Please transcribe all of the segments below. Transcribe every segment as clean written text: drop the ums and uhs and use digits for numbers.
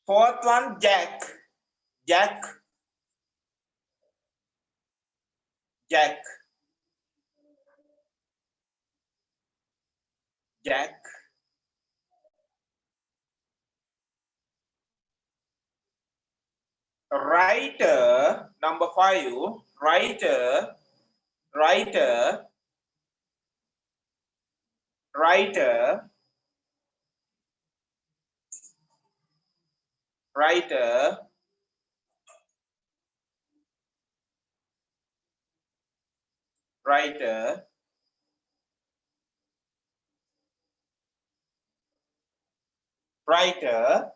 Fourth one, Jack. Jack. Jack. Jack. Writer. Number 5. Writer. Writer. Writer. Writer. Writer. Writer.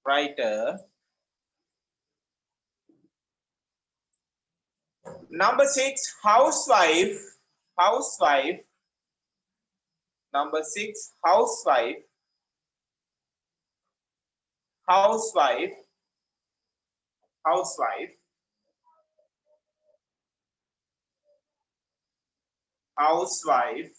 Writer. Number 6, housewife. Housewife. Number 6, housewife. Housewife. Housewife. Housewife.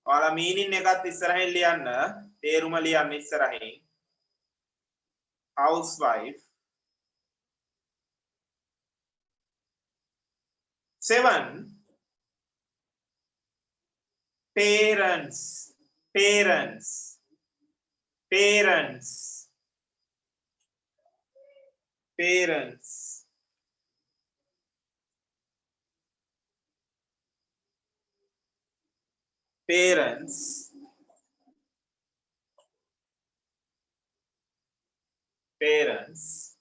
ඔයාලා meaning එකත් ඉස්සරහින් ලියන්න. තේරුම ලියන්න ඉස්සරහින්. Housewife. 7, parents. Parents. Parents. Parents. Parents. Parents.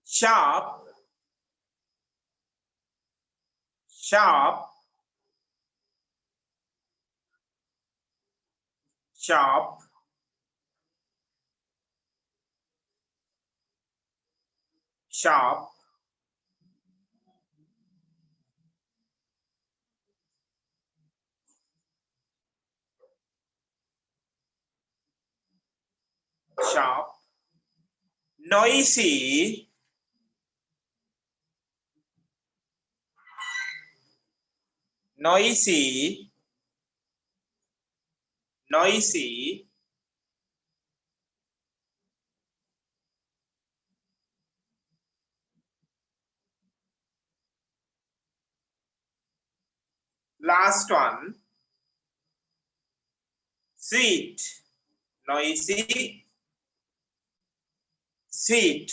Sharp. Sharp. Sharp. Sharp. Sharp. Noisy. Noisy. Noisy. Last one, sweet. Noisy. Sweet.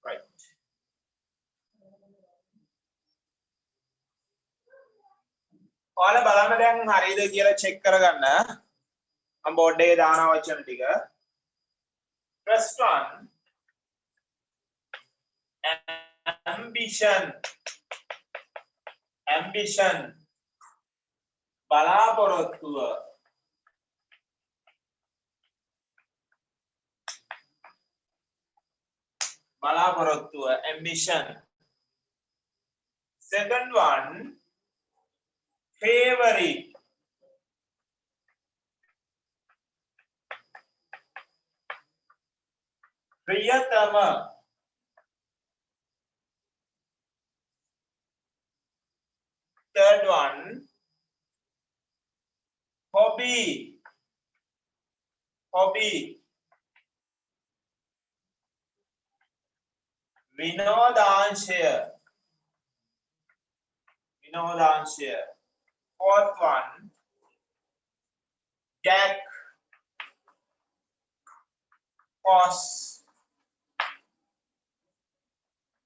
Right. ඔයාලා බලන්න දැන් හරියද කියලා check කරගන්න. මම board එකේ දාන වචන ටික. First one, ambition. Ambition. බලාපොරොත්තුව. බලාපොරොත්තුව. Ambition. Second one, favorite. प्रियतम. Third one, hobby. Hobby. विनोदांशय. विनोदांशय. Fourth one, Jack. Horse.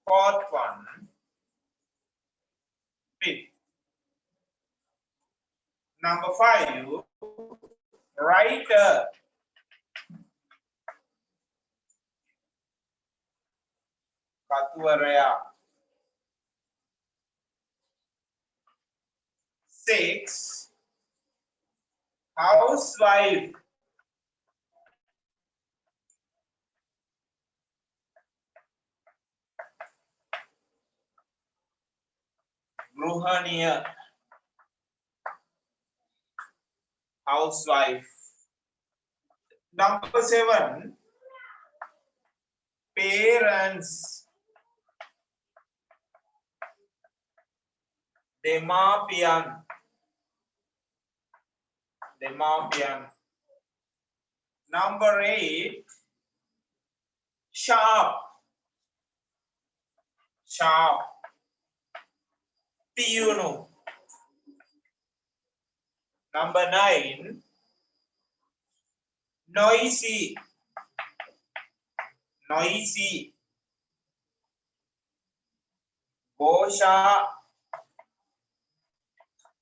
Fourth one, fifth. Number 5, writer. Katuwaraya. 6, housewife. Ruhaniya, housewife. Number 7, parents, demapian. Number 8, sharp. Piyunu. Number 9, noisy. Bosha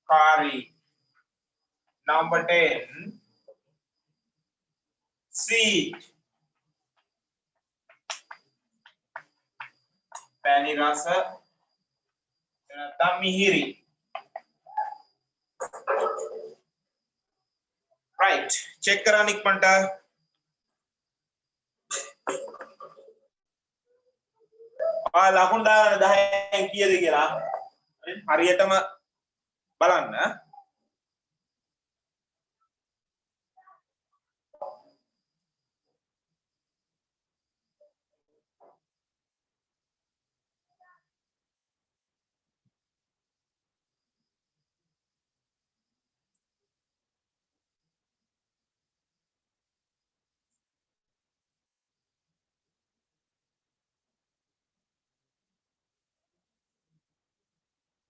kari. Number 10, sweet. Pani rasa mihiri. Right. Check करा निकमंटा. ලකුණු දාගන්න 10න් කීයද කියලා හරියටම බලන්න.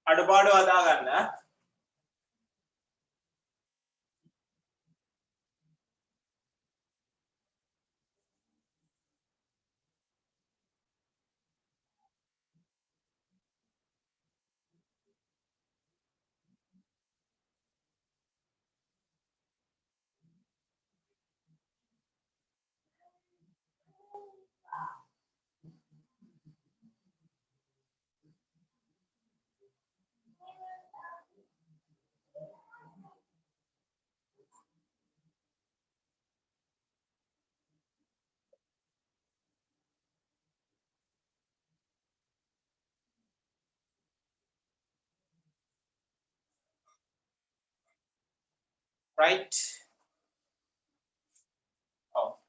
අඩුපාඩු හදා ගන්න. Right. Oh.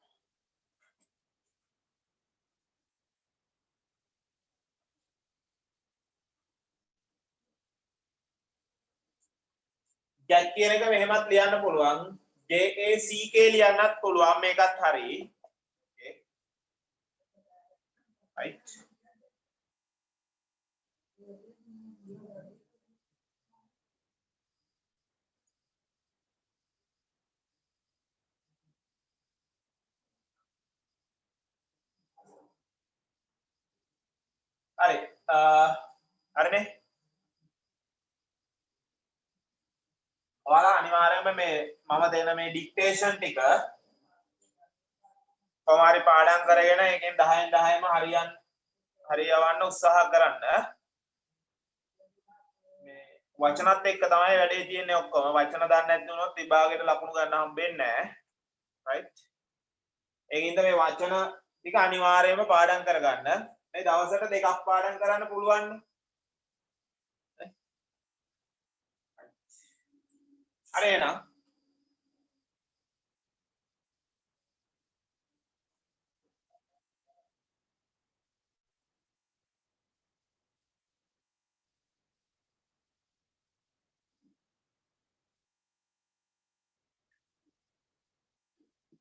ජැක් කියන එක මෙහෙමත් ලියන්න පුළුවන්. JACK ලියන්නත් පුළුවන්. මේකත් හරි. Okay. Right. හරි. හරිනේ. ඔයාලා අනිවාර්යයෙන්ම මේ මම දෙන මේ ඩික්ටේෂන් ටික කොහොමාරි පාඩම් කරගෙන එකෙන් 10න් 10ම හරියවන්න උත්සාහ කරන්න. මේ වචනත් එක්ක තමයි වැඩේ තියෙන්නේ ඔක්කොම. වචන දන්නේ නැති වුණොත් විභාගයට ලකුණු ගන්න හම්බෙන්නේ නැහැ. right? ඒකින්ද මේ වචන ටික අනිවාර්යයෙන්ම පාඩම් කරගන්න. මේ දවසට දෙකක් පාඩම් කරන්න පුළුවන්. හරි එහෙනම්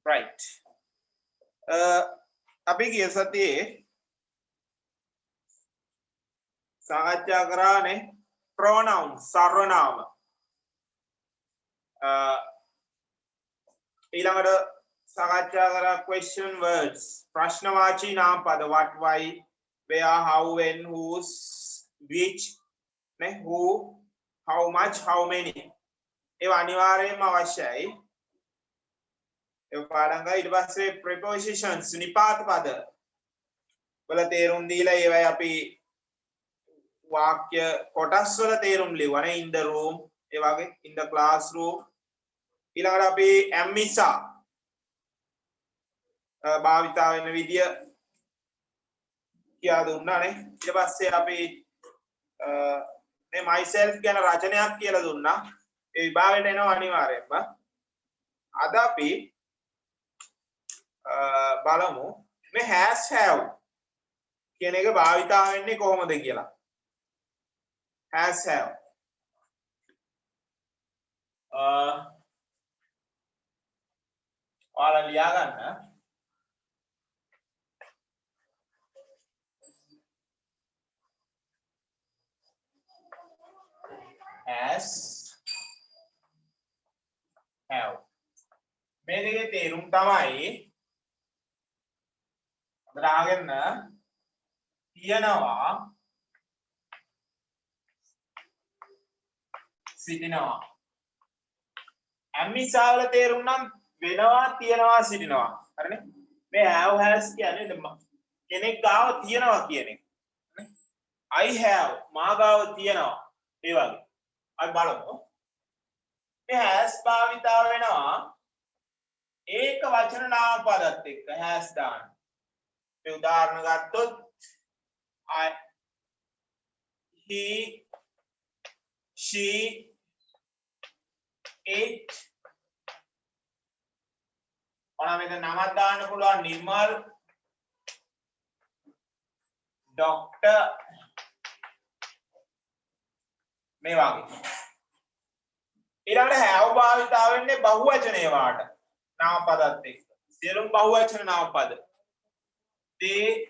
right. අපි ගිය සතියේ සාකච්ඡා කරානේ pronouns සර්වනාම. ඊළඟට සාකච්ඡා කරා question words ප්‍රශ්නවාචී නාම පද what why where how when whose which නේ who how much how many ඒවා අනිවාර්යයෙන්ම අවශ්‍යයි. ඒ පාඩම් කරලා ඊට පස්සේ prepositions නිපාත පද වල තේරුම් දීලා ඒවයි අපි වාක්‍ය කොටස් වල තේරුම් ලියවනේ in the room ඒ වගේ in the classroom. ඊළඟට අපි ඇම්මිසා භාවිතා වෙන විදිය කියා දුන්නානේ. ඊට පස්සේ අපි මේ myself කියන රචනයක් කියලා දුන්නා. ඒ විභාගයට එනවා අනිවාර්යයෙන්ම. අද අපි බලමු මේ has have කියන එක භාවිතා වෙන්නේ කොහොමද කියලා. has have ඔයාලා ලියා ගන්න. has have මේ දෙකේ තේරුම් තමයි දාගෙන තියනවා සිටිනවා. අම්මිසාවල තේරුම් නම් වෙනවා තියනවා සිටිනවා. හරිනේ? මේ have has කියන්නේ කෙනෙක් ගාව තියනවා කියන එක. I have මා ගාව තියනවා. ඒ වගේ. අපි බලමු. මේ has භාවිතා වෙනවා ඒක වචන නාම පදත් එක්ක has දාන්න. මේ උදාහරණ ගත්තොත් I he she it ඔන්න මේක නමක් දාන්න පුළුවන් නිර්මල් ડોක්ටර් මේ වගේ. ඊළඟට have භාවිතා වෙන්නේ බහුවචනයේ වාට නාම පදත් එක්ක. සියලුම බහුවචන නාම පද. they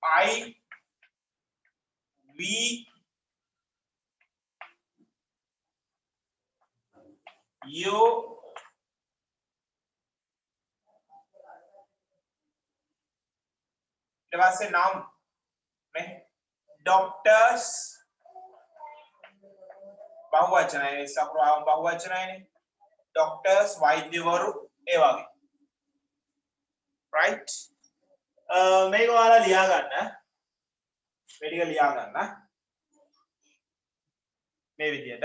I we you ඊට පස්සේ නම් නේ doctors බහුවචනයි සප්‍රාම බහුවචනයිනේ doctors වෛද්‍යවරු ඒ වගේ right මේක ඔයාලා ලියා ගන්න මේ ටික ලියා ගන්න මේ විදිහට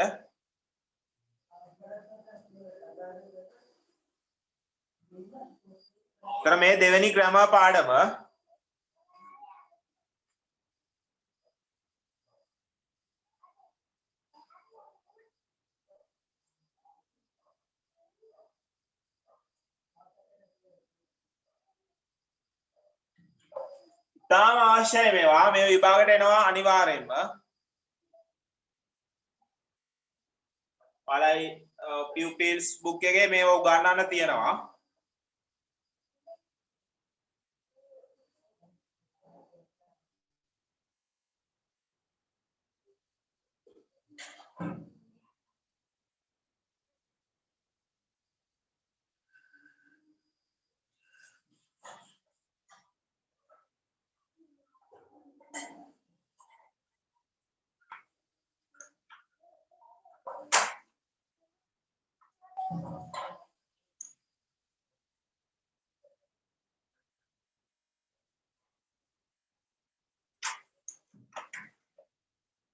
තර මේ දෙවෙනි ග්‍රැමර් පාඩම තාම අවශ්‍යයි මේවා මේ විභාගයට එනවා අනිවාර්යෙන්ම ඔයාලයි pupils book එකේ මේව උගන්වන්න තියෙනවා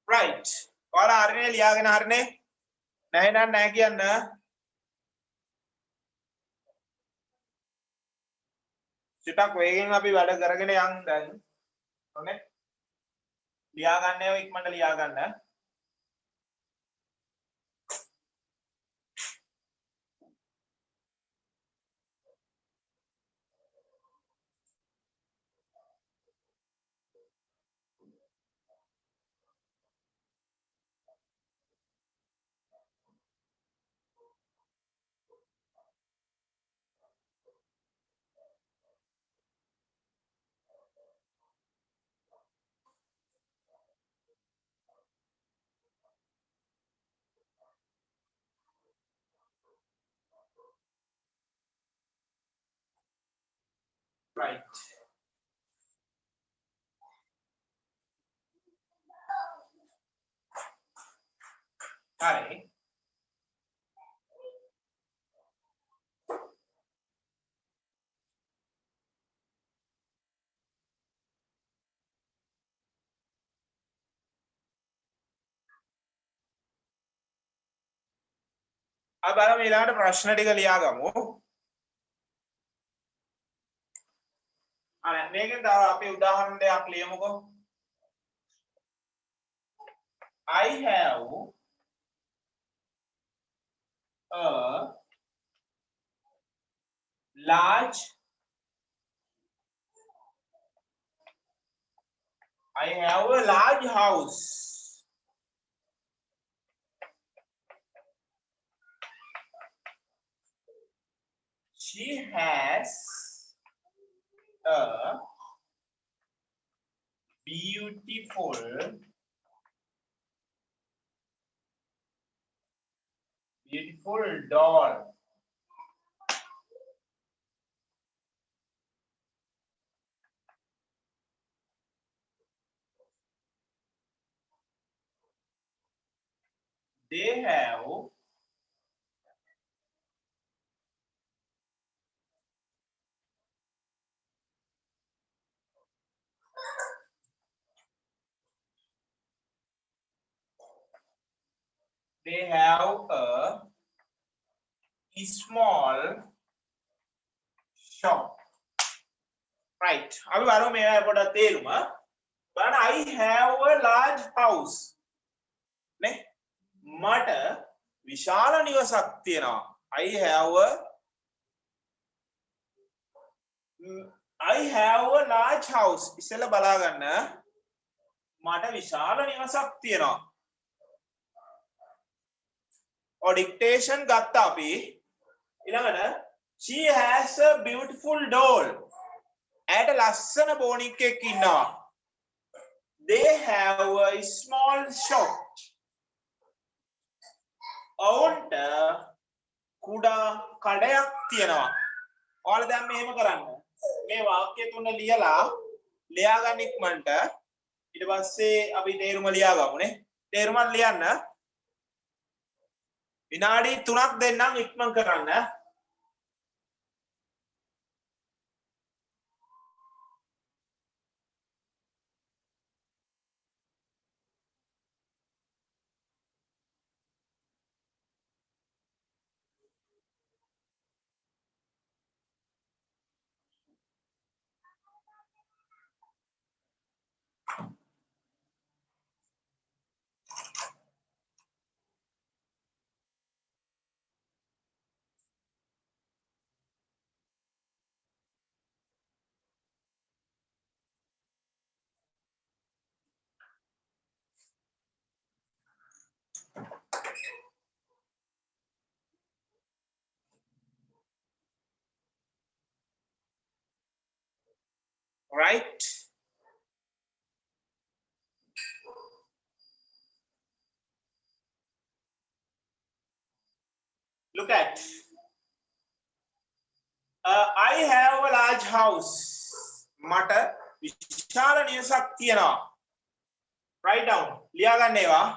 right ඔයාලා හරිනේ ලියාගෙන හරිනේ නැහැ නෑ නෑ කියන්න ටිකක් වේගෙන් අපි වැඩ කරගෙන යන්න දැන් ඕනේ ලියා ගන්න ඒවා ඉක්මනට ලියා ගන්න right හරි අපි බලමු ඊළඟට ප්‍රශ්න ටික ලියාගමු අනේ මේකෙන් තව අපි උදාහරණ දෙකක් ලියමුකෝ I have a large house. She has a beautiful doll. They have a small shop. Right. අපි බලමු මේවා පොඩ්ඩක් තේරුම. බලන්න I have a large house. නේ? මට විශාල නිවසක් තියෙනවා. I have a large house. ඉස්සෙල්ලා බලා ගන්න. මට විශාල නිවසක් තියෙනවා. or dictation ගත්තා අපි. ඊළඟට she has a beautiful doll. ඇයට ලස්සන බෝනික්කෙක් ඉන්නවා. They have a small shop. ඔවුන්ට කුඩා කඩයක් තියෙනවා. ඔයාලා දැන් මෙහෙම කරන්න. මේ වාක්‍ය තුන ලියා ගන්න ඉක්මනට. ඊට පස්සේ අපි තේරුම ලියා ගමුනේ. තේරුමත් ලියන්න. විනාඩි 3ක් දෙන්නම් ඉක්මන් කරන්න. Right? Look at. I have a large house. මට විශාල නිවසක් තියෙනවා. Write down. ලියා ගන්න ඒවා.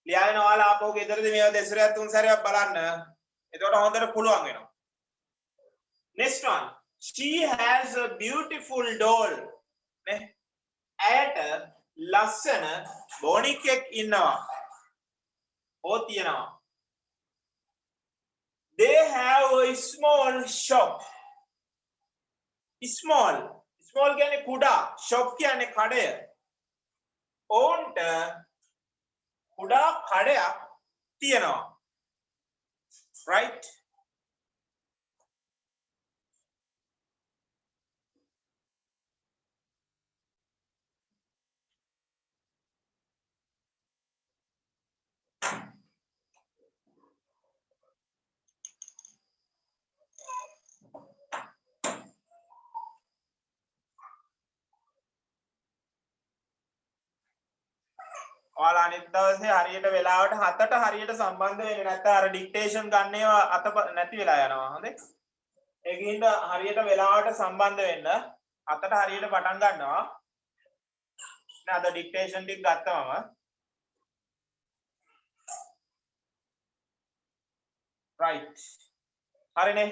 ලියාගෙන ඔයාලා ආපහු ගෙදරදී මේවා දෙසරයක් තුන් සැරයක් බලන්න. එතකොට හොඳට පුළුවන් වෙනවා. Next one. She has a beautiful doll. නේ? ඇයට ලස්සන බෝනික්කෙක් ඉන්නවා. ඕ තියෙනවා. They have a small shop. Small කියන්නේ කුඩා. shop කියන්නේ කඩය. ඔවුන්ට කුඩා කඩයක් තියෙනවා. Right? ඔයාලා අනිත් දවසේ හරියට වෙලාවට 7ට හරියට සම්බන්ධ වෙන්නේ නැත්නම් අර ඩික්ටේෂන් ගන්න ඒවා අත නැති වෙලා යනවා. හොඳේ. ඒකින්ද හරියට වෙලාවට සම්බන්ධ වෙන්න 7ට හරියට පටන් ගන්නවා. නේ අද ඩික්ටේෂන් ටික ගත්තමම. right. හරිනේ.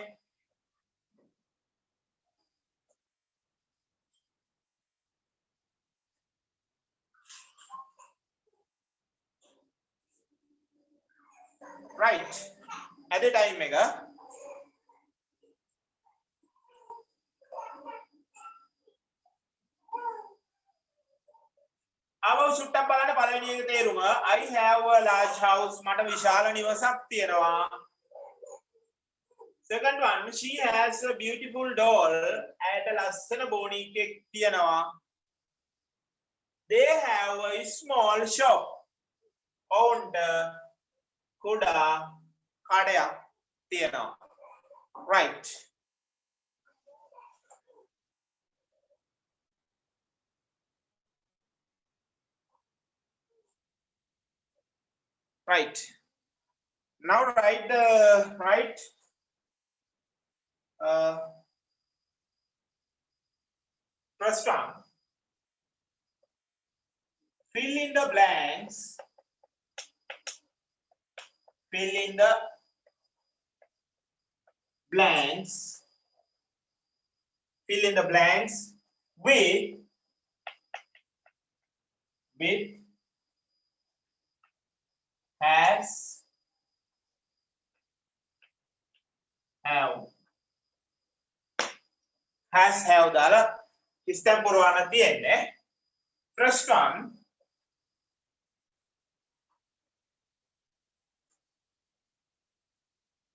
right. at the time එක ආව සුට්ටක් බලන්න පළවෙනි එක තේරුම. I have a large house. මට විශාල නිවසක් තියෙනවා. Second one, she has a beautiful doll. ඇයට ලස්සන බෝනික්කෙක් තියෙනවා. They have a small shop. ඔවුන්ට කුඩා කඩයක් තියෙනවා. Right. Right. Now write the right. First one. Fill in the blanks. Fill in the blanks. Fill in the blanks with has, have. Has, have දාලා ඉස්තම් පුරවන්න තියෙන්නේ. First one.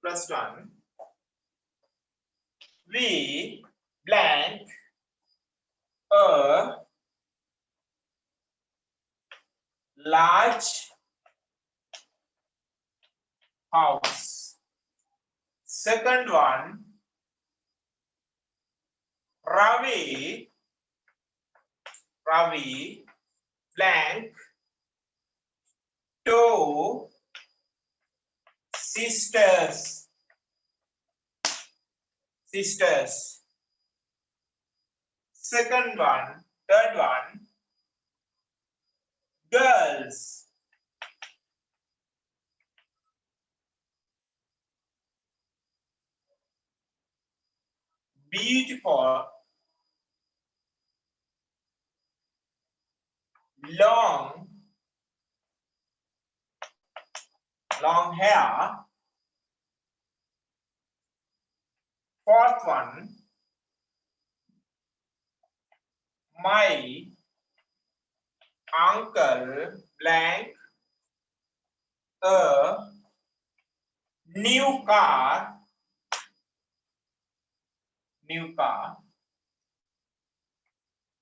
First one. We blank a large house. Second one, Ravi blank two sisters. Second one, third one, girls. Beautiful, long hair. Fourth one, my uncle blank a new car.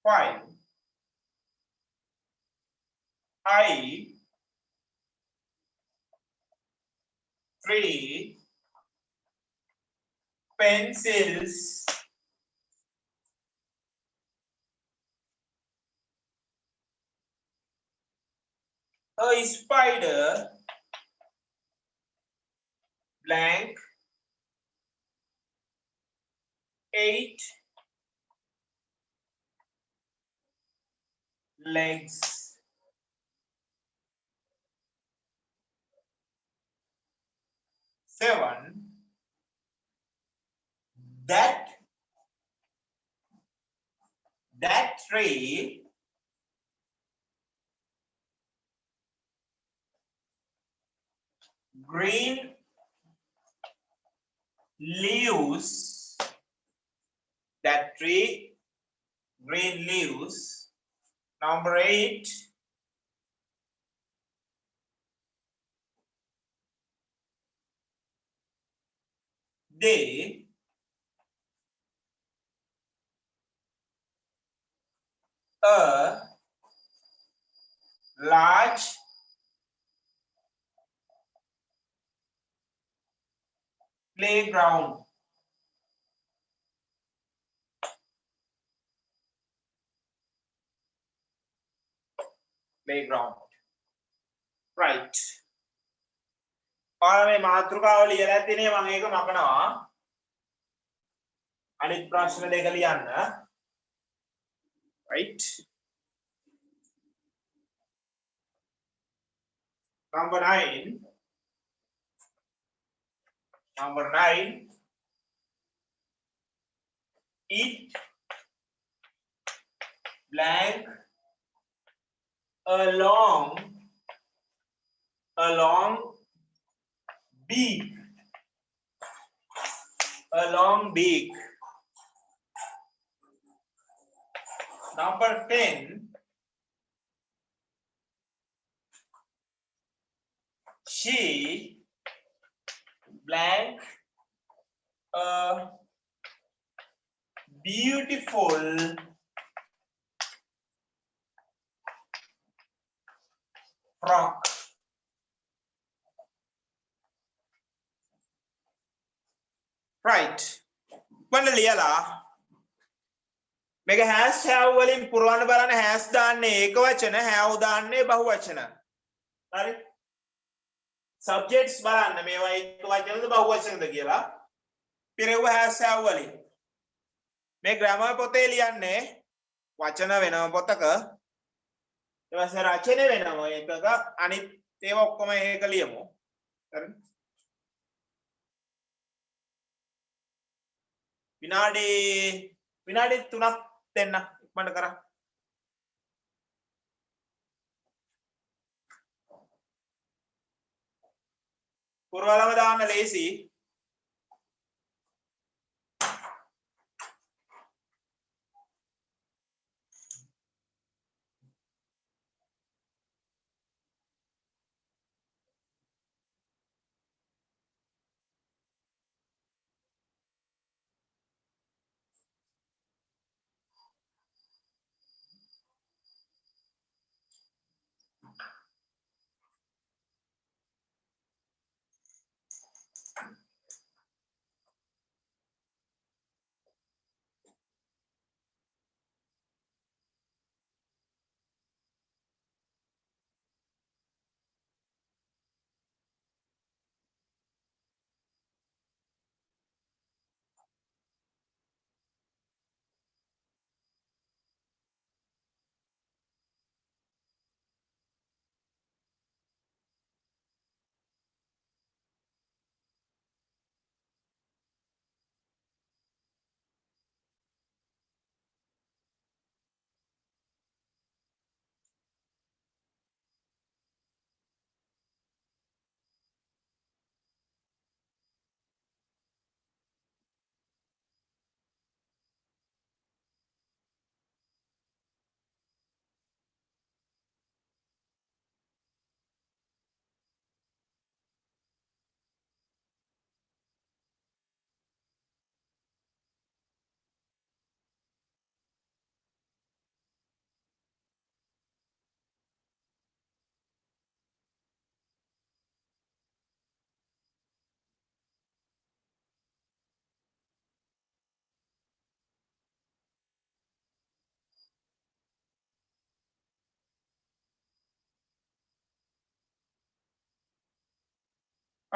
Five, I 3 pencils. A spider blank 8 legs. Seven, that tree green leaves. That tree green leaves. Number 8, they a large playground. Right. ඔයාලා මේ මාතෘකාව ලියලා තියෙනේ මම ඒක මකනවා. අනිත් ප්‍රශ්න දෙක ලියන්න. Right. Number 9. It blank a long beak. Number 10, she blank a beautiful frock. Right. මම ලියලා මේක has have වලින් පුරවන්න බලන්න has දාන්නේ ඒක වචන have දාන්නේ බහු වචන. හරි. subjects බලන්න මේවා ඒක වචනද බහු වචනද කියලා. පිරෙව්ව has have වලින්. මේ grammar පොතේ ලියන්නේ වචන වෙනම පොතක ඊට පස්සේ රචන වෙනම එකක අනිත් ඒවා ඔක්කොම ඒක ලියමු. හරි. විනාඩි 3ක් දෙන්න ඉක්මනට කරා. පුරවලම දාන්න ලේසි.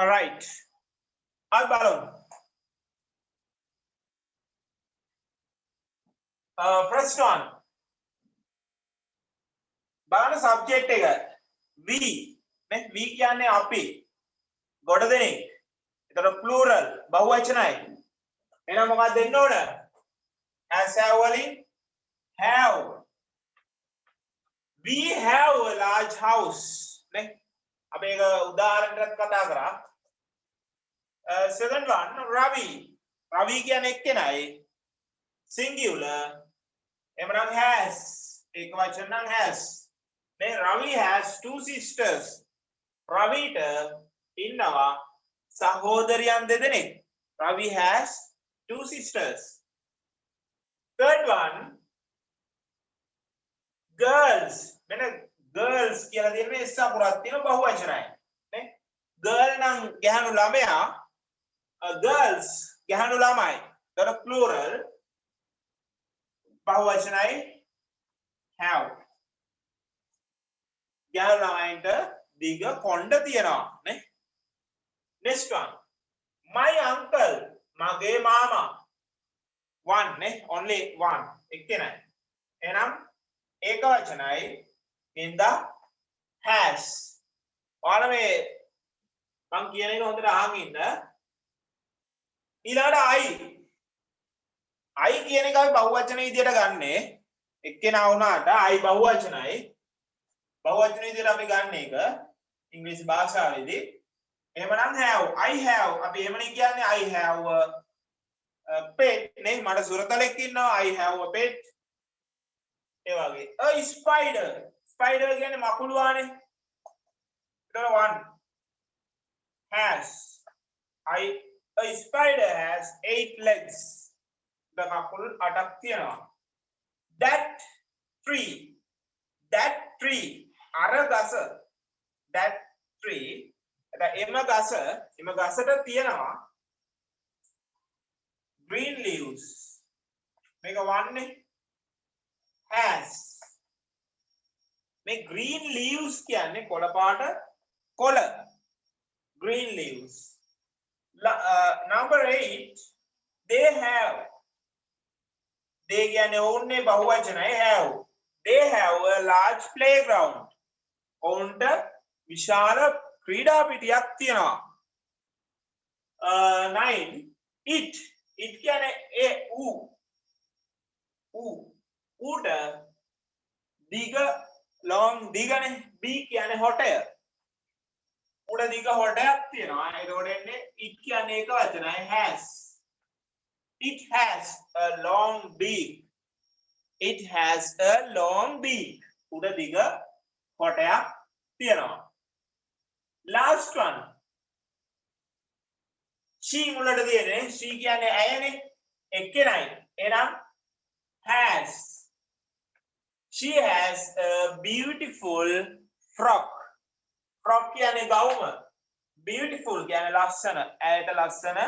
All right. Al balon. First one. බලන්න subject එක. we නේ we කියන්නේ අපි. ගොඩ දෙනෙක්. ඒතර plural බහුවචනයි. එහෙනම් මොකක්ද දෙන්න ඕන? has have වලින් have. We have a large house. නේ අපි ඒක උදාහරණයක් කතා කරා. Second one, Ravi. Ravi කියන්නේ එක්කෙනයි. Singular. එහෙම නම් has. ඒක වචන නම් has. නේ Ravi has two sisters. Raviට ඉන්නවා සහෝදරියන් දෙදෙනෙක්. Ravi has two sisters. Third one, girls. මෙන්න girls කියලා දෙන්නේ එස් අකුරක් තියෙන බහුවචනයි. නේ girl නම් ගැහණු ළමයා. Girls ගැහණු ළමයි. ඒතර plural බහුවචනයි have. ගැහණු ළමයින්ට දිග කොණ්ඩ තියෙනවා නේ. Next one, my uncle මගේ මාමා. One නේ only one එක්කෙනයි. එහෙනම් ඒක වචනයි in the has. ඔයාලා මේ මම කියන එක හොඳට අහන් ඉන්න. ඊළඟට I කියන එක අපි බහුවචන විදියට ගන්නෙ. එක්කෙනා වුණාට I බහුවචනයි. බහුවචන විදියට අපි ගන්න එක ඉංග්‍රීසි භාෂාවේදී. එහෙමනම් have. I have. අපි එහෙමනේ කියන්නේ I have a pet නේ. මට සුරතලෙක් ඉන්නවා. I have a pet. ඒ වගේ. A spider. Spider කියන්නේ මකුළුවානේ. ඒතර one. has. A spider has 8 legs. කකුල් 8ක් තියෙනවා. That tree. අර ගස. That tree. එම ගසට තියෙනවා green leaves. මේක වන්නේ has. මේ green leaves කියන්නේ කොළ පාට කොළ. Green leaves. Number 8, they have. They කියන්නේ ඕන්නේ බහුවචනයි have. They have a large playground. ඔවුන්ට විශාල ක්‍රීඩා පිටියක් තියෙනවා. 9, it කියන්නේ ඌට දිග long දිගනේ. B කියන්නේ හොටය. උඩ දිග හොටයක් තියෙනවා. ඒකෝට එන්නේ it කියන්නේ එක වචනයි has. It has a long beak. It has a long beak. උඩ දිග හොටයක් තියෙනවා. Last one. She මුලට තියෙන්නේ she කියන්නේ ඇයනේ. එක්කෙනයි. එහෙනම් has. She has a beautiful frock. Frock කියන්නේ ගවුම. Beautiful කියන්නේ ලස්සන. ඇයට ලස්සන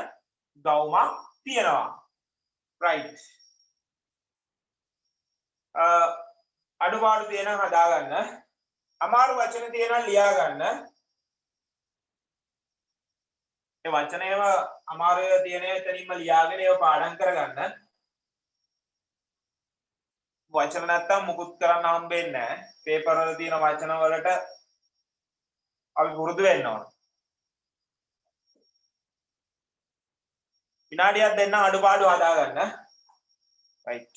ගවුමක් තියෙනවා. Right. අඩුපාඩු තියෙනවා හදාගන්න. අමාරු වචන තියෙනවා ලියා ගන්න. ඒ වචනේම අමාරු තියෙන එතනින්ම ලියාගෙන ඒව පාඩම් කරගන්න. වචන නැත්තම් මුකුත් කරන්න හම්බෙන්නේ නැහැ. පේපර් වල තියෙන වචන වලට අපි පුරුදු වෙන්න ඕන. විනාඩියක් දෙන්න අඩුපාඩු හදාගන්න. right.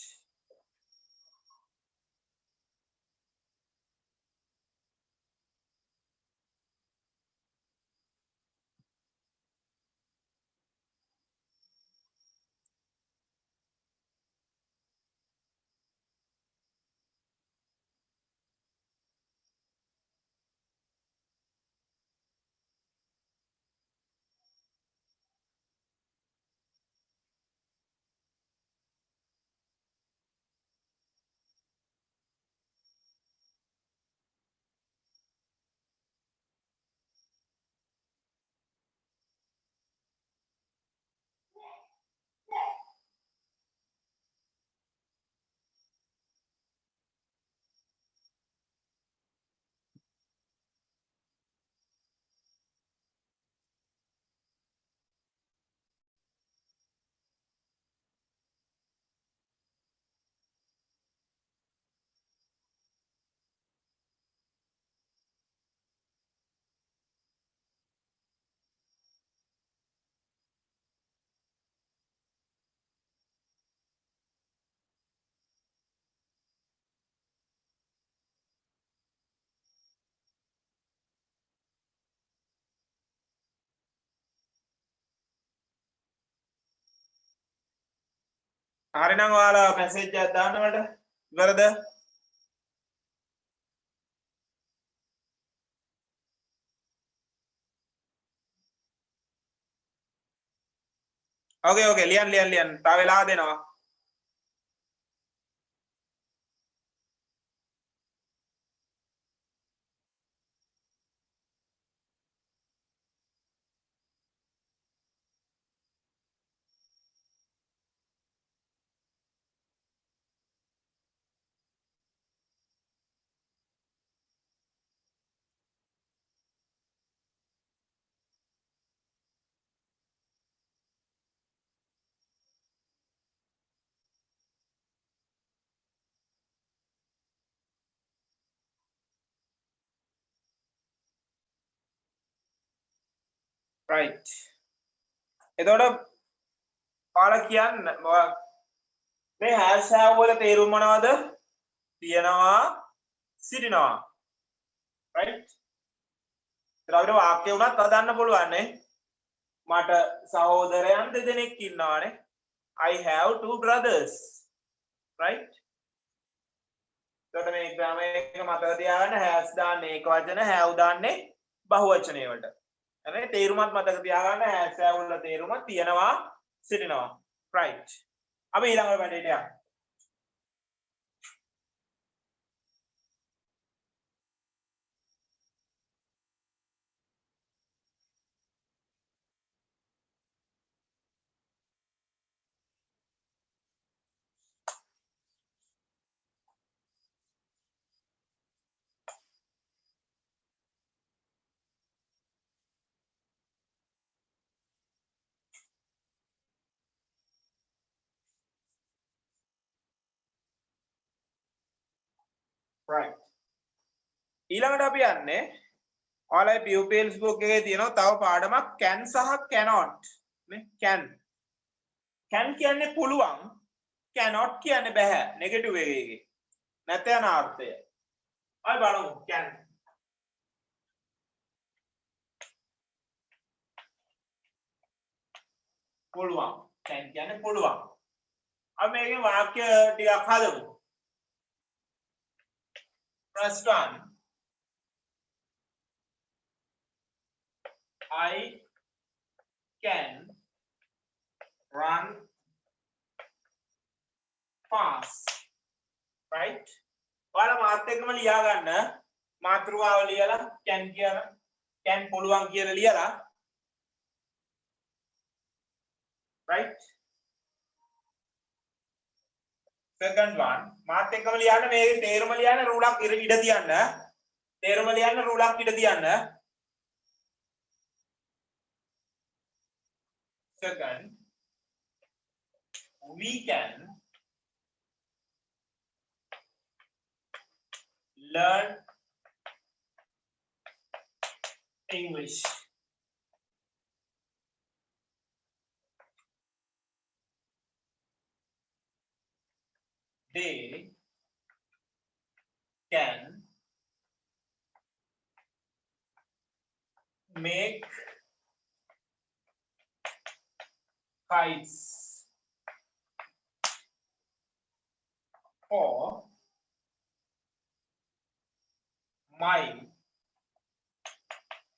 හරිනම් ඔයාලා මැසේජ් එකක් දාන්නවට ඉවරද? ඕකේ ලියන්න. තව වෙලා දෙනවා. right. එතකොට ඔයාලා කියන්න මේ has have වල තේරුම මොනවද? තියනවා සිටිනවා. right. ඒතර අපිට වාක්‍ය උනත් හදන්න පුළුවන් නේ. මට සහෝදරයන් දෙදෙනෙක් ඉන්නවානේ. I have 2 brothers. right. එතකොට මේ ග්‍රාමර් එක මතක තියාගන්න has දාන්නේ ඒක වචන have දාන්නේ බහුවචනය වලට. අනේ තේරුමත් මතක තියාගන්න has have වල තේරුම තියනවා සිටිනවා. right. අපි ඊළඟ වැඩේට යමු. right. ඊළඟට අපි යන්නේ ඔයාලගේ pupils book එකේ තියෙනවා තව පාඩමක් can සහ cannot නේ can කියන්නේ පුළුවන් cannot කියන්නේ බෑ නෙගටිව් එකේ නැත යන අර්ථය. අපි බලමු can පුළුවන් can කියන්නේ පුළුවන්. අපි මේකේ වාක්‍ය ටිකක් හදමු. First one, I can run fast. Right? ඔයාලා මාත් එක්කම ලියා ගන්න මාතෘකාව ලියලා can පුළුවන් කියලා ලියලා. Right? Second one, මාත් එක්කම ලියන්න මේකේ තේරුම ලියන්න රූලක් ඉඩ තියන්න. තේරුම ලියන්න රූලක් ඉඩ තියන්න. Second, we can learn English. They can make kites for my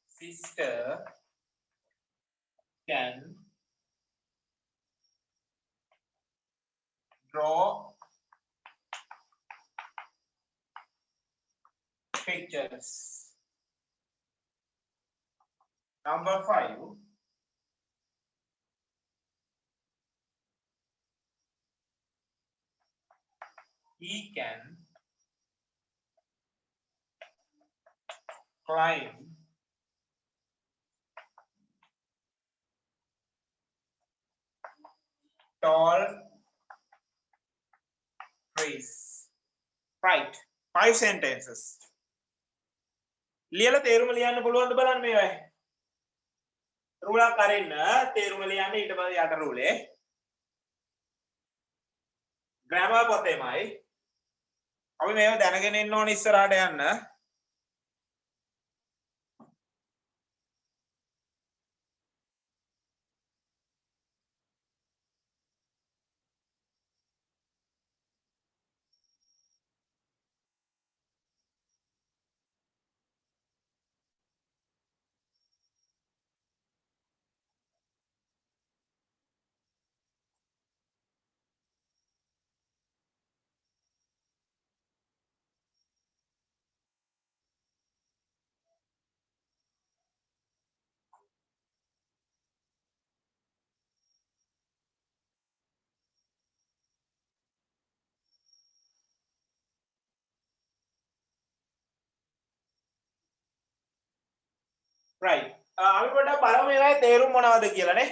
sister can draw pictures. Number 5. He can climb tall trees. Right. 5 sentences. ලියලා තේරුම ලියන්න පුළුවන්ද බලන්න මේවයි. රූලක් අරින්න තේරුම ලියන්න ඊට පස්සේ යට රූලේ. ග්‍රැමර් පොතේමයි. අපි මේව දැනගෙන ඉන්න ඕනේ ඉස්සරහට යන්න. right. අපි පොඩ්ඩක් බලමු මේවායේ තේරුම් මොනවද කියලා නේ.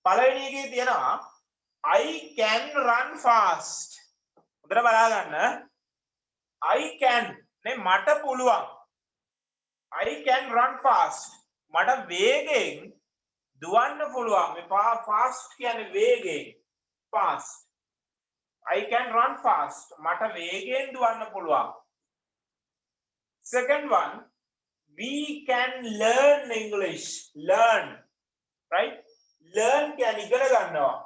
පළවෙනි එකේ තියෙනවා I can run fast. උදේට බලා ගන්න. I can නේ මට පුළුවන්. I can run fast. මට වේගෙන් දුවන්න පුළුවන්. මේ fast කියන්නේ වේගෙන්. fast. I can run fast. මට වේගෙන් දුවන්න පුළුවන්. Second one, we can learn English. Learn. Right? Learn කියන්නේ ඉගෙන ගන්නවා.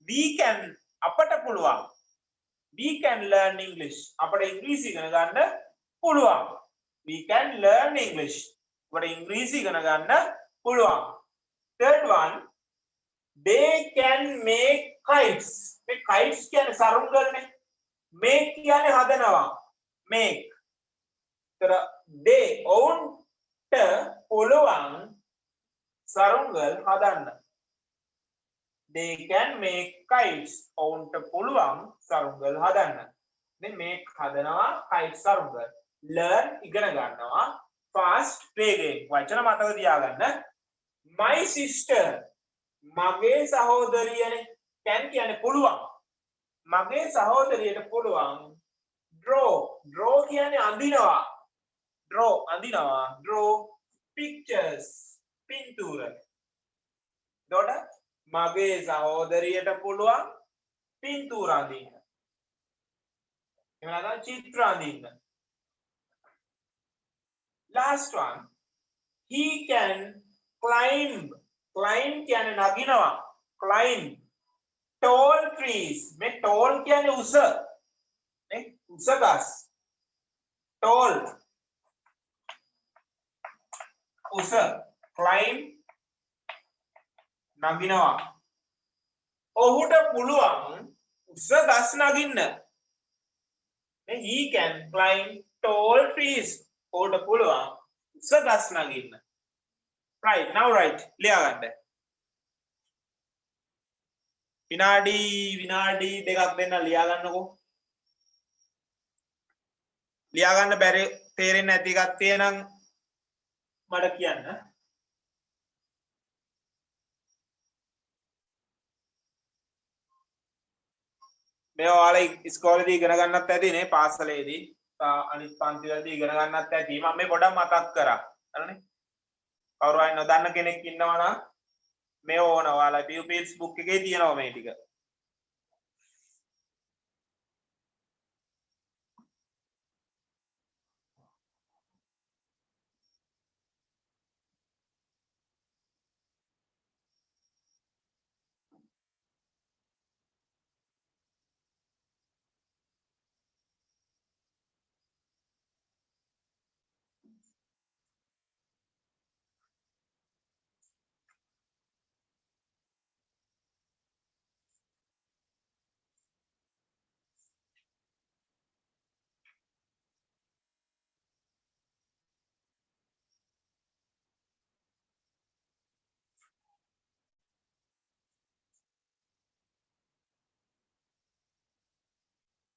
We can අපට පුළුවන්. We can learn English. අපට ඉංග්‍රීසි ඉගෙන ගන්න පුළුවන්. We can learn English. ඔබට ඉංග්‍රීසි ඉගෙන ගන්න පුළුවන්. third one, they can make kites. මේ kites කියන්නේ සරුංගල්නේ. make කියන්නේ හදනවා. make. ඒතර they ඔවුන්ට පුළුවන් සරුංගල් හදන්න. they can make kites. ඔවුන්ට පුළුවන් සරුංගල් හදන්න. මේ make හදනවා kites සරුංගල්. learn ඉගෙන ගන්නවා fast වේගයෙන්. වචන මතක තියාගන්න. my sister මගේ සහෝදරියනේ. can කියන්නේ පුළුවන්. මගේ සහෝදරියට පුළුවන් draw කියන්නේ අඳිනවා. draw pictures පින්තූර. එතකොට මගේ සහෝදරියට පුළුවන් පින්තූර අඳින්න. එහෙම නැත්නම් චිත්‍ර අඳින්න. last one, he can climb කියන්නේ නගිනවා. climb tall trees. මේ tall කියන්නේ උස. නේ උස ගස්. tall උස. climb නගිනවා. ඔහුට පුළුවන් උස ගස් නගින්න. he can climb tall trees. ඔහුට පුළුවන් උස ගස් නගින්න. right, now right. ලියා ගන්න. විනාඩි දෙකක් දෙන්න ලියා ගන්නකෝ. ලියා ගන්න බැරි තේරෙන්නේ නැති එකක් තියෙනම් මට කියන්න. මේ ඔයාලා ඉස්කෝලේදී ඉගෙන ගන්නත් ඇතිනේ පාසලේදී අනිත් පන්ති වලදී ඉගෙන ගන්නත් ඇති. මම මේ පොඩක් මතක් කරා. හරිනේ? කවුරු හරි නොදන්න කෙනෙක් ඉන්නවා නම් මේ ඕන ඔයාලා pupils book එකේ තියෙනවා මේ ටික.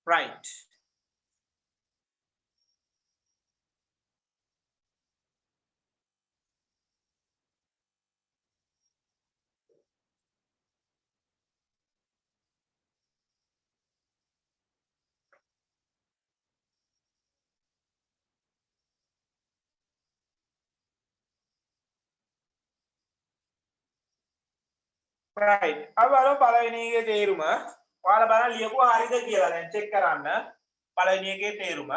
right. right. अब බලමු පළවෙනි එකේ තේරුම. ඔයාලා බලන්න ලියපුවා හරිද කියලා දැන් චෙක් කරන්න. පළවෙනි එකේ තේරුම.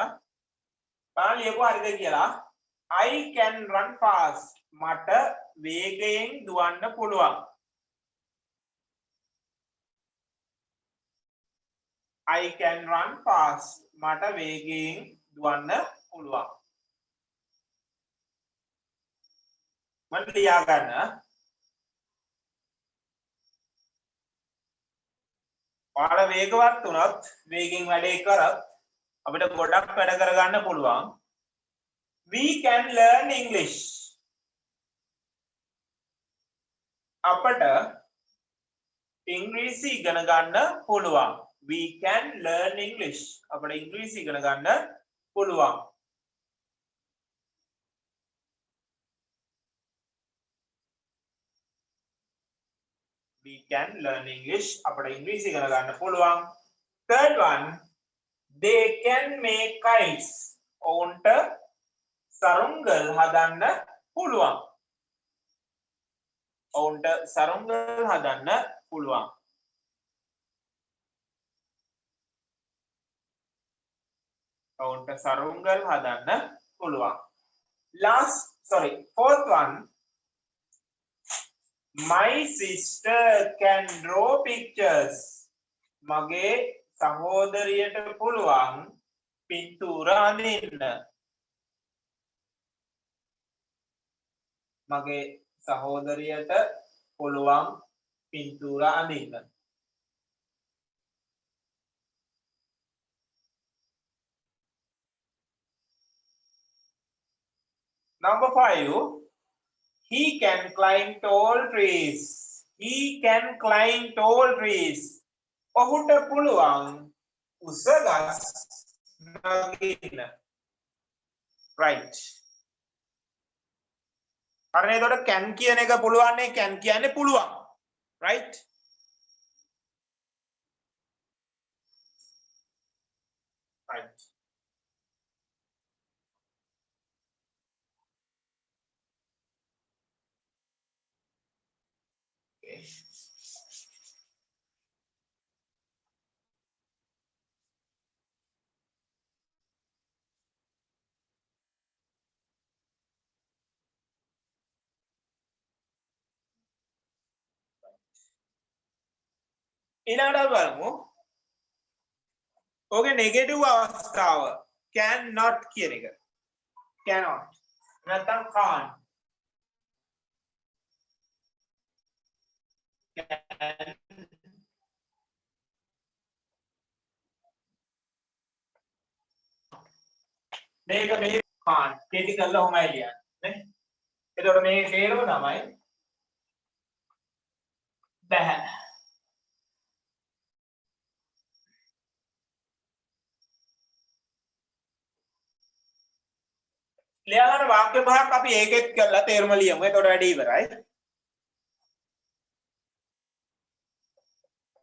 බලන්න ලියපුවා හරිද කියලා. I can run fast. මට වේගයෙන් දුවන්න පුළුවන්. I can run fast. මට වේගයෙන් දුවන්න පුළුවන්. මම ලියා ගන්න. ඔයාලා වේගවත් වුණොත් වේගෙන් වැඩේ කරත් අපිට ගොඩක් වැඩ කරගන්න පුළුවන්. We can learn English. අපට ඉංග්‍රීසි ඉගෙන ගන්න පුළුවන්. We can learn English. අපට ඉංග්‍රීසි ඉගෙන ගන්න පුළුවන්. We can learn English. අපට ඉංග්‍රීසි ඉගෙන ගන්න පුළුවන්. Third one, they can make kites. ඔවුන්ට සරුංගල් හදන්න පුළුවන්. ඔවුන්ට සරුංගල් හදන්න පුළුවන්. ඔවුන්ට සරුංගල් හදන්න පුළුවන්. Fourth one, my sister can draw pictures. මගේ සහෝදරියට පුළුවන් පින්තූර අඳින්න. මගේ සහෝදරියට පුළුවන් පින්තූර අඳින්න. Number 5, he can climb tall trees. He can climb tall trees. ඔහුට පුළුවන් උස ගස් නගින්න. Right. හරිනේ. එතකොට can කියන එක පුළුවන් නේ. can කියන්නේ පුළුවන්. Right? Right. Okay. ඊළඟට බලමු. ඕකේ නෙගටිව් අවස්ථාව can not කියන එක. cannot. නැත්නම් can't. Can. මේක මේ can't කෙටි කරලා ඔහමයි ලියන්නේ නේ. එතකොට මේ තේරුම තමයි බැහැ. ලියාගන්න වාක්‍ය පහක් අපි ඒකෙත් කරලා තේරුම ලියමු. එතකොට වැඩි ඉවරයි.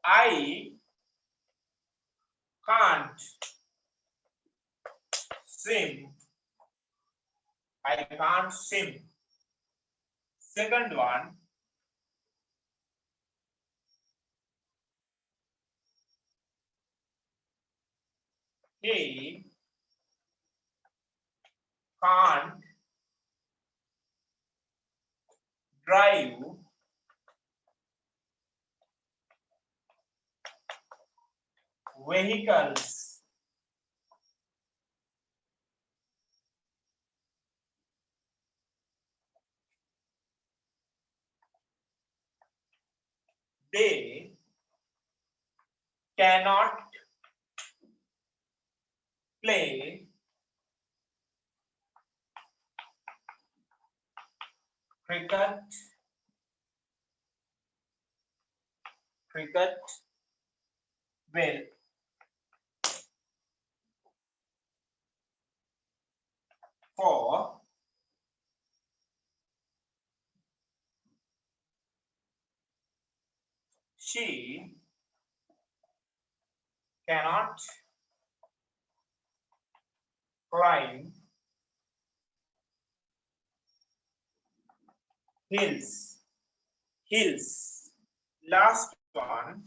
I can't swim. I can't swim. Second one, he can't drive vehicles. They cannot play cricket well. For she cannot climb hills. Last one,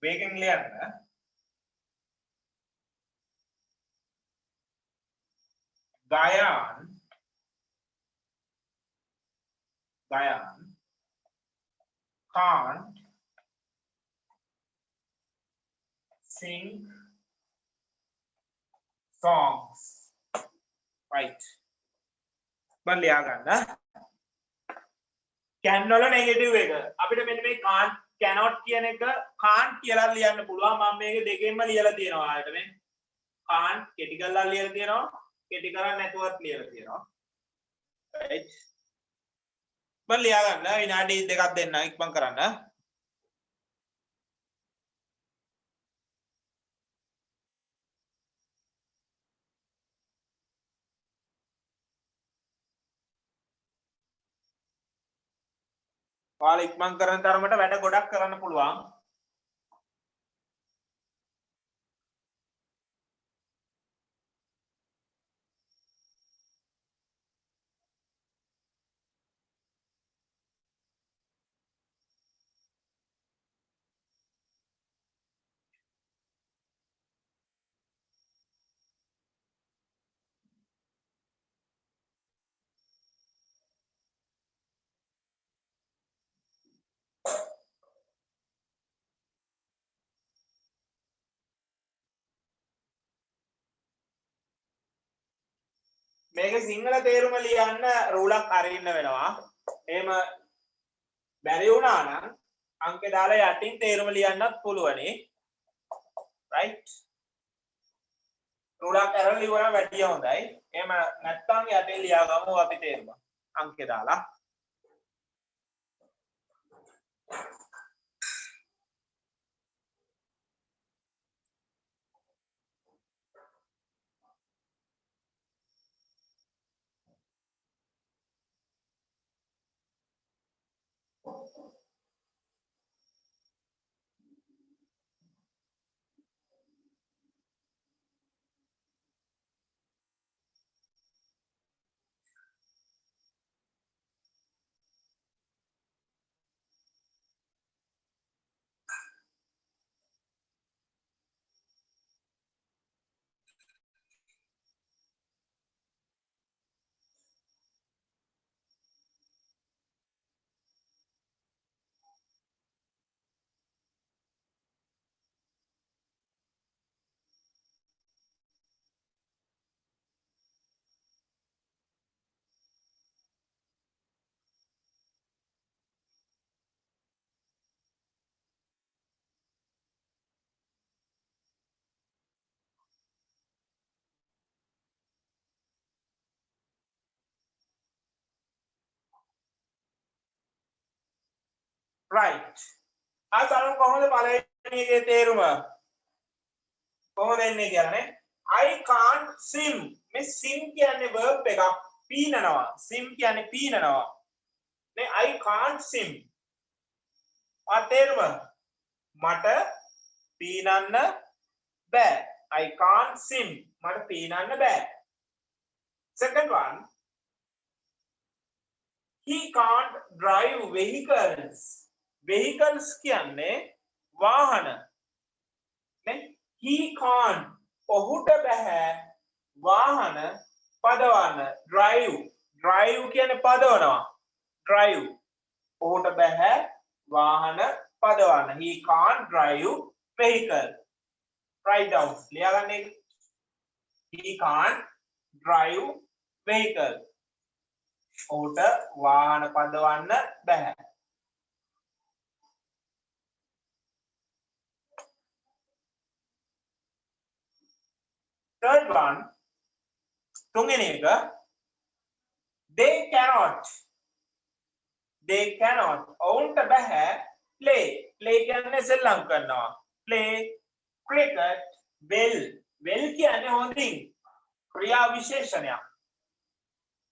vegan ලියන්න. Gayan can't sing songs. Right. බන් ලියා ගන්න. can වල negative එක. අපිට මෙන්න මේ can't cannot කියන එක can't කියලා ලියන්න පුළුවන්. මම මේක දෙකෙන්ම ලියලා තියෙනවා. ඔයාලට මේ can't කෙටි කරලා ලියලා තියෙනවා. කෙටි කරන්නේ නැතුවත් ලියලා තියෙනවා. right. බන් ලියා ගන්න. විනාඩි දෙකක් දෙන්න ඉක්මන් කරන්න. ඔයාලා ඉක්මන් කරන තරමට වැඩ ගොඩක් කරන්න පුළුවන්. මේක සිංහල තේරුම ලියන්න රූලක් අරින්න වෙනවා. එහෙම බැරි වුණා නම් අංක දාලා යටින් තේරුම ලියන්නත් පුළුවනි. right? රූලක් අරන් ලියවන වැඩිය හොඳයි. එහෙම නැත්නම් යටින් ලියාගමු අපි තේරුම. අංක දාලා. right. අද බලමු කොහොමද පළවෙනි එකේ තේරුම කොහොමද එන්නේ කියලා නේ. I can't swim. මේ swim කියන්නේ verb එකක්. පීනනවා. swim කියන්නේ පීනනවා. නේ I can't swim. තේරුම මට පීනන්න බෑ. I can't swim. මට පීනන්න බෑ. Second one, he can't drive vehicles. Vehicles කියන්නේ වාහන. නේ he can't ඔහුට බෑ වාහන පදවන්න. drive කියන්නේ පදවනවා. drive ඔහුට බෑ වාහන පදවන්න. he can't drive vehicle. write down ලියාගන්න එක. he can't drive vehicle. ඔහුට වාහන පදවන්න බෑ. third one, තුන්වෙනි එක, they cannot ඔවුන්ට බෑ play කියන්නේ සෙල්ලම් කරනවා. play cricket well කියන්නේ හොඳින් ක්‍රියා විශේෂණයක්.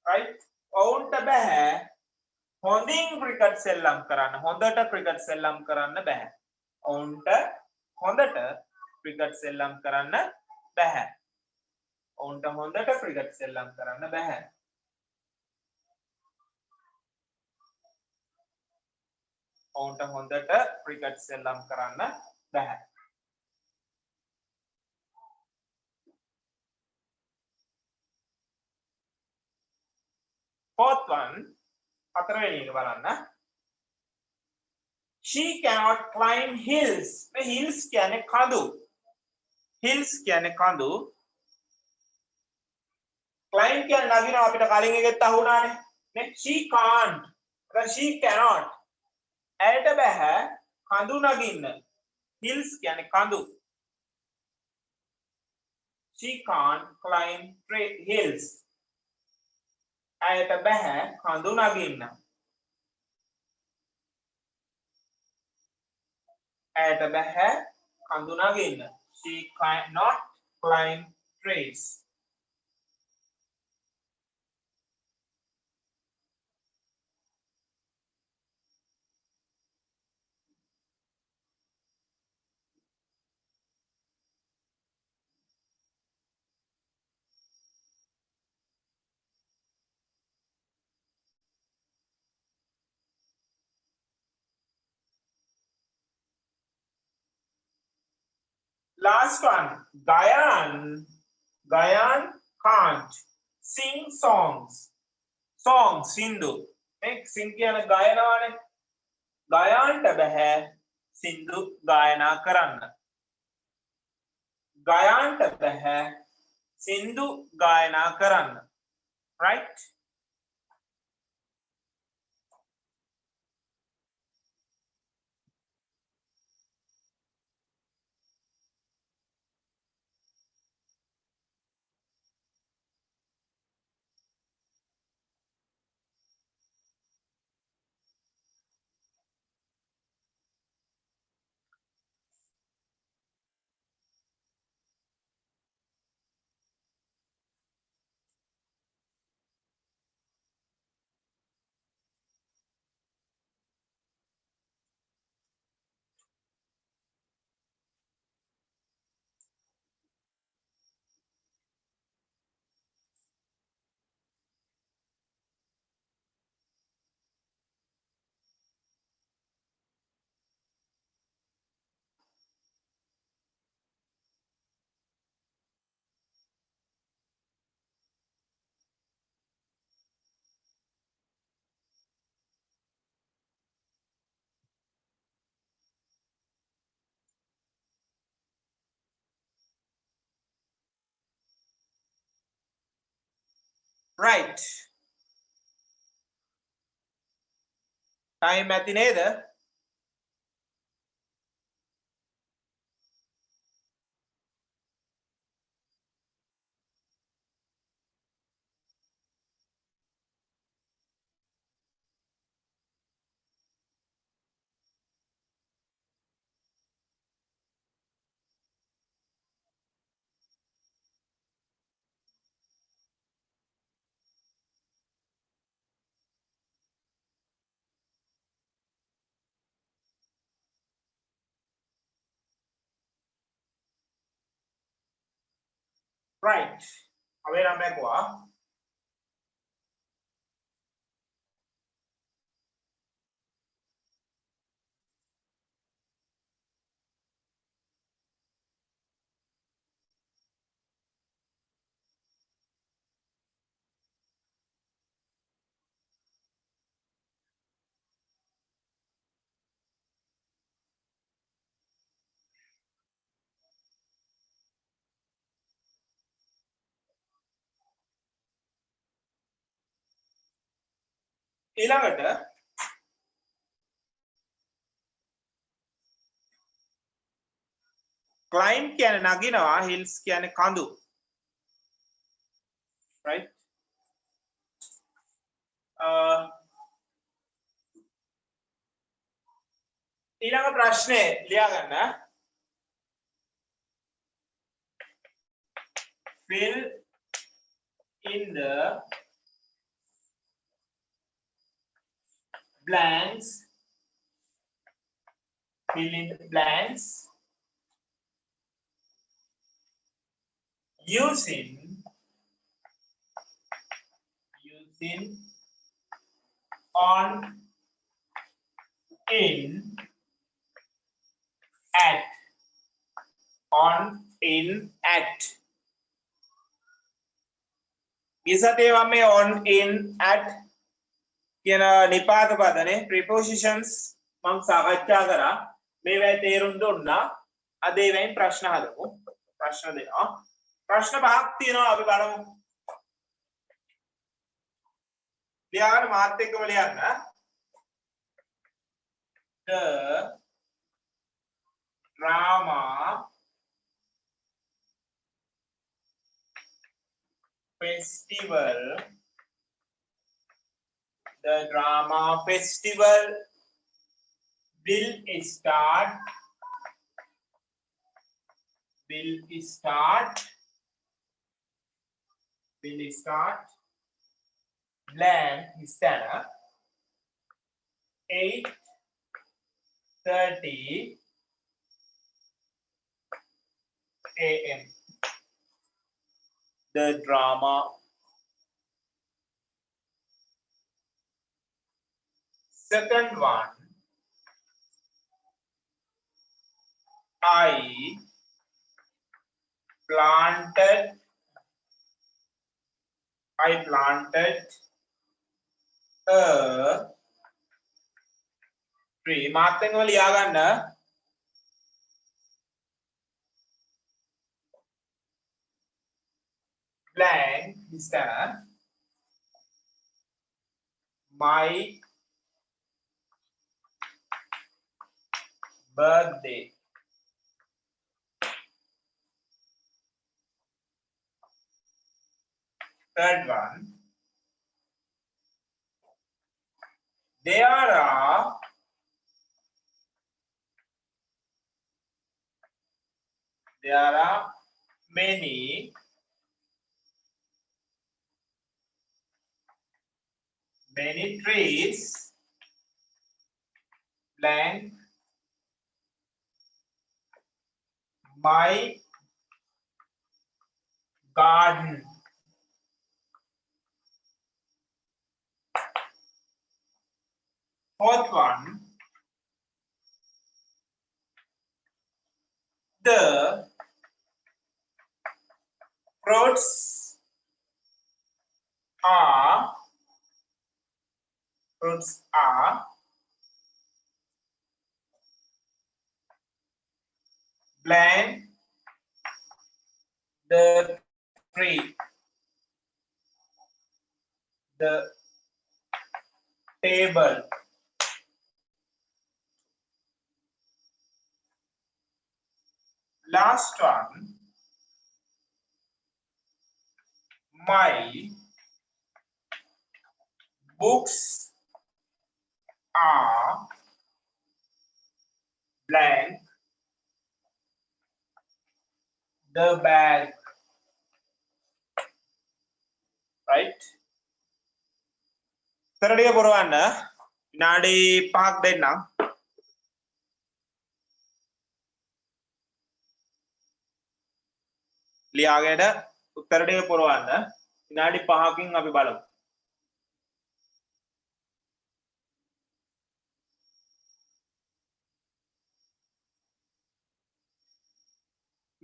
right? ඔවුන්ට බෑ හොඳින් ක්‍රිකට් සෙල්ලම් කරන්න. හොඳට ක්‍රිකට් සෙල්ලම් කරන්න බෑ. ඔවුන්ට හොඳට ක්‍රිකට් සෙල්ලම් කරන්න බෑ. ඔවුන්ට හොඳට ක්‍රිකට් සෙල්ලම් කරන්න බෑ. ඔවුන්ට හොඳට ක්‍රිකට් සෙල්ලම් කරන්න බෑ. fourth one, හතරවෙනි එක බලන්න. she cannot climb hills. මේ hills කියන්නේ කඳු. hills කියන්නේ කඳු. climb කියන්නේ නගිනවා. අපිට කලින් එකෙත් අහුණානේ. නේ she can't. she cannot. ඇයට බෑ කඳු නගින්න. hills කියන්නේ කඳු. she can't climb hills. ඇයට බෑ කඳු නගින්න. ඇයට බෑ කඳු නගින්න. she cannot climb trees. Last one, Gayan can't sing songs. Sindhu. Sing කියන ගායනාවනේ. ගයාන්ට බෑ සින්දු ගායනා කරන්න. ගයාන්ට බෑ සින්දු ගායනා කරන්න. right? Right. Time ඇති නේද? Right. අපි නම් බැලුවා. ඊළඟට climb කියන්නේ නගිනවා, hills කියන්නේ කඳු. Right? ඊළඟ ප්‍රශ්නේ ලියා ගන්න. Fill in the blanks. Fill in the blanks using on, in, at, on, in, at. ඉසතේ වමේ on, in, at කියන නිපාත පදනේ prepositions මම සාකච්ඡා කරා. මේවැයි තේරුම් දුන්නා. අද ඒවෙන් ප්‍රශ්න හදමු. ප්‍රශ්න දෙනවා. ප්‍රශ්න පහක් තියෙනවා අපි බලමු. ලියාගන්න මාත් එක්කම ලියන්න. The drama festival will start blank istana 8:30 a.m. The drama. Second one, I planted a tree. මාත් එක්කම ලියා ගන්න. Blank istana my birthday. Third one, there are many trees blank my garden. Fourth one, the fruits are blank the tree, the table. Last one, my books are blank the bag. Right? උත්තරටික පුරවන්න විනාඩි 5ක් දෙන්නම්. ලියාගෙන උත්තරටික පුරවන්න විනාඩි 5කින් අපි බලමු.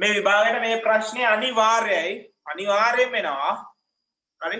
මේ විභාගයට මේ ප්‍රශ්නේ අනිවාර්යයෙන් එනවා. හරි?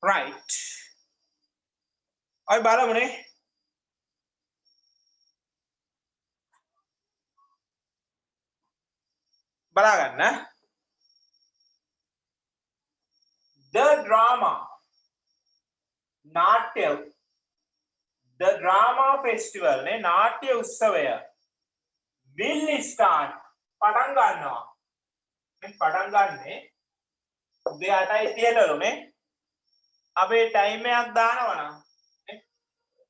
right. ඔය බලමුනේ. බලා ගන්න. The drama නාට්‍ය the drama festival නේ නාට්‍ය උත්සවය will start පටන් ගන්නවා. මේ පටන් ගන්නේ උදේ 8:30ලු නේ. අපේ ටයිම් එකක් දානවනම් නේ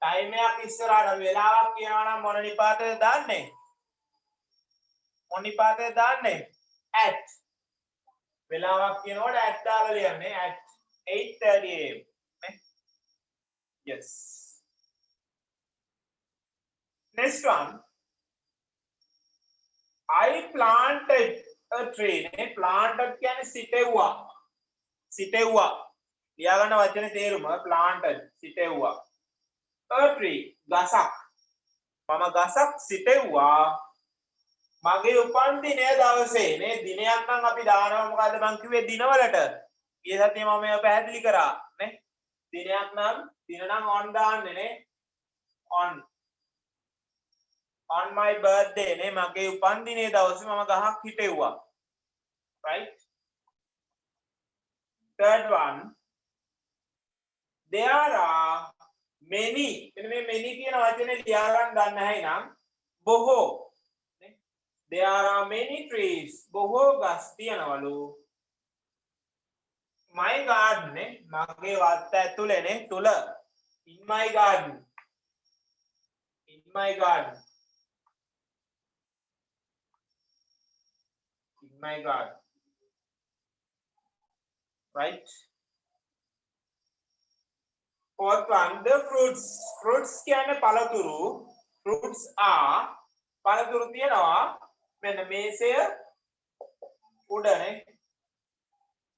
ටයිම් එකක් ඉස්සරහට වෙලාවක් කියනවා නම් මොන නිපාතයද දාන්නේ? මොන නිපාතයද දාන්නේ? at වෙලාවක් කියනකොට at දාලා ලියන්නේ at 8:30 am නේ. Yes. Next one. I planted a tree. නේ planted කියන්නේ සිටෙව්වා. සිටෙව්වා. ලියා ගන්න වචනේ තේරුම planted සිටෙව්වා. A tree ගසක්. මම ගසක් සිටෙව්වා. මගේ උපන් දිනය දවසේ නේ දිනයක් නම් අපි දානවා මොකද්ද මං කිව්වේ දිනවලට. ඊයේ සතියේ මම මේක පැහැදිලි කරා නේ. දිනයක් නම් දින නම් on දාන්නේ නේ. on my birthday නේ මගේ උපන් දිනේ දවසේ මම ගහක් හිටෙව්වා. right. third one. There are many මෙන්න මේ many කියන වචනේ ලියා ගන්න නැහැ නම් බොහෝ නේ. There are many trees බොහෝ ගස් තියනවලු. my garden නේ මගේ වත්ත ඇතුලේ නේ තුල in my garden in my garden in my garden right. fourth one. The fruits කියන්නේ පළතුරු fruits are පළතුරු තියනවා මෙන්න මේසය උඩනේ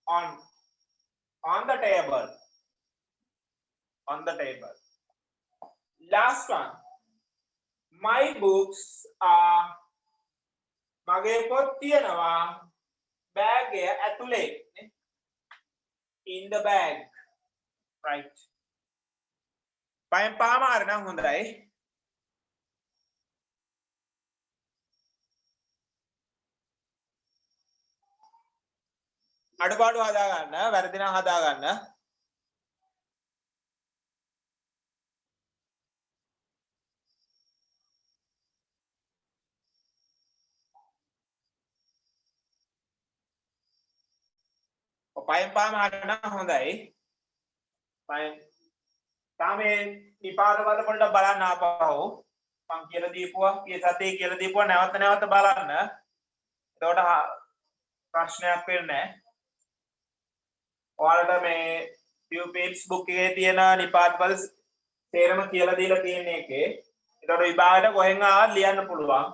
on the table last one. My books are මගේ පොත් තියනවා bag එක ඇතුලේ in the bag right. පයෙන් පාමාර නම් හොඳයි. අඩුපාඩු හදා ගන්න වැරදි නම් හදා ගන්න. පයෙන් පාමාර නම් හොඳයි. පයෙන් තාමේ නිපාත වල පොඩ්ඩක් බලන්න ආපහු මම කියලා දීපුවා ඊයේ සතියේ කියලා දීපුවා නැවත නැවත බලන්න. එතකොට ප්‍රශ්නයක් වෙන්නේ නැහැ. ඔයාලට මේ pupils book එකේ තියෙන නිපාත වල තේරම කියලා දීලා තියෙන එකේ. එතකොට විභාගයට කොහෙන් ආවත් ලියන්න පුළුවන්.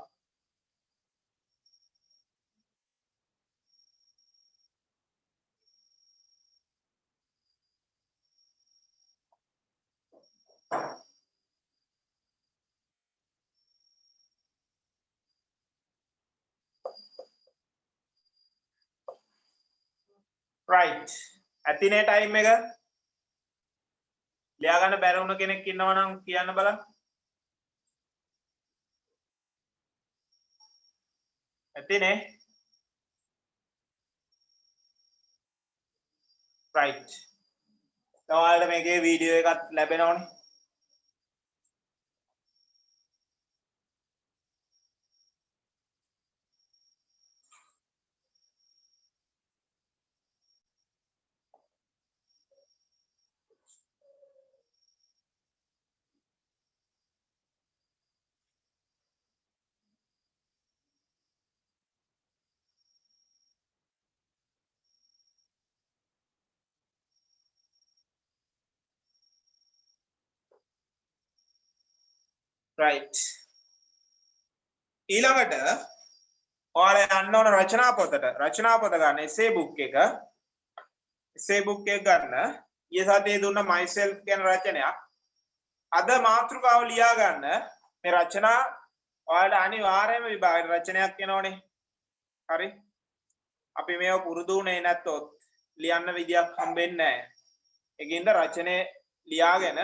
right. ඇතිනේ ටයිම් එක ලියා ගන්න බැරි වුණ කෙනෙක් ඉන්නවා නම් කියන්න බලන්න. ඇතිනේ right. ඔයාලට මේකේ වීඩියෝ එකක් ලැබෙනවනේ. right. ඊළඟට ඔයාලා යන්න ඕන රචනා පොතට. රචනා පොත ගන්න essay book එක. essay book එක ගන්න. ඊයේ සතියේ දුන්න myself කියන රචනයක්. අද මාතෘකාව ලියා ගන්න. මේ රචනා ඔයාලට අනිවාර්යයෙන්ම විභාග රචනයක් වෙනෝනේ. හරි. අපි මේව පුරුදු වුණේ නැත්තොත් ලියන්න විදියක් හම්බෙන්නේ නැහැ. ඒකින්ද රචනය ලියාගෙන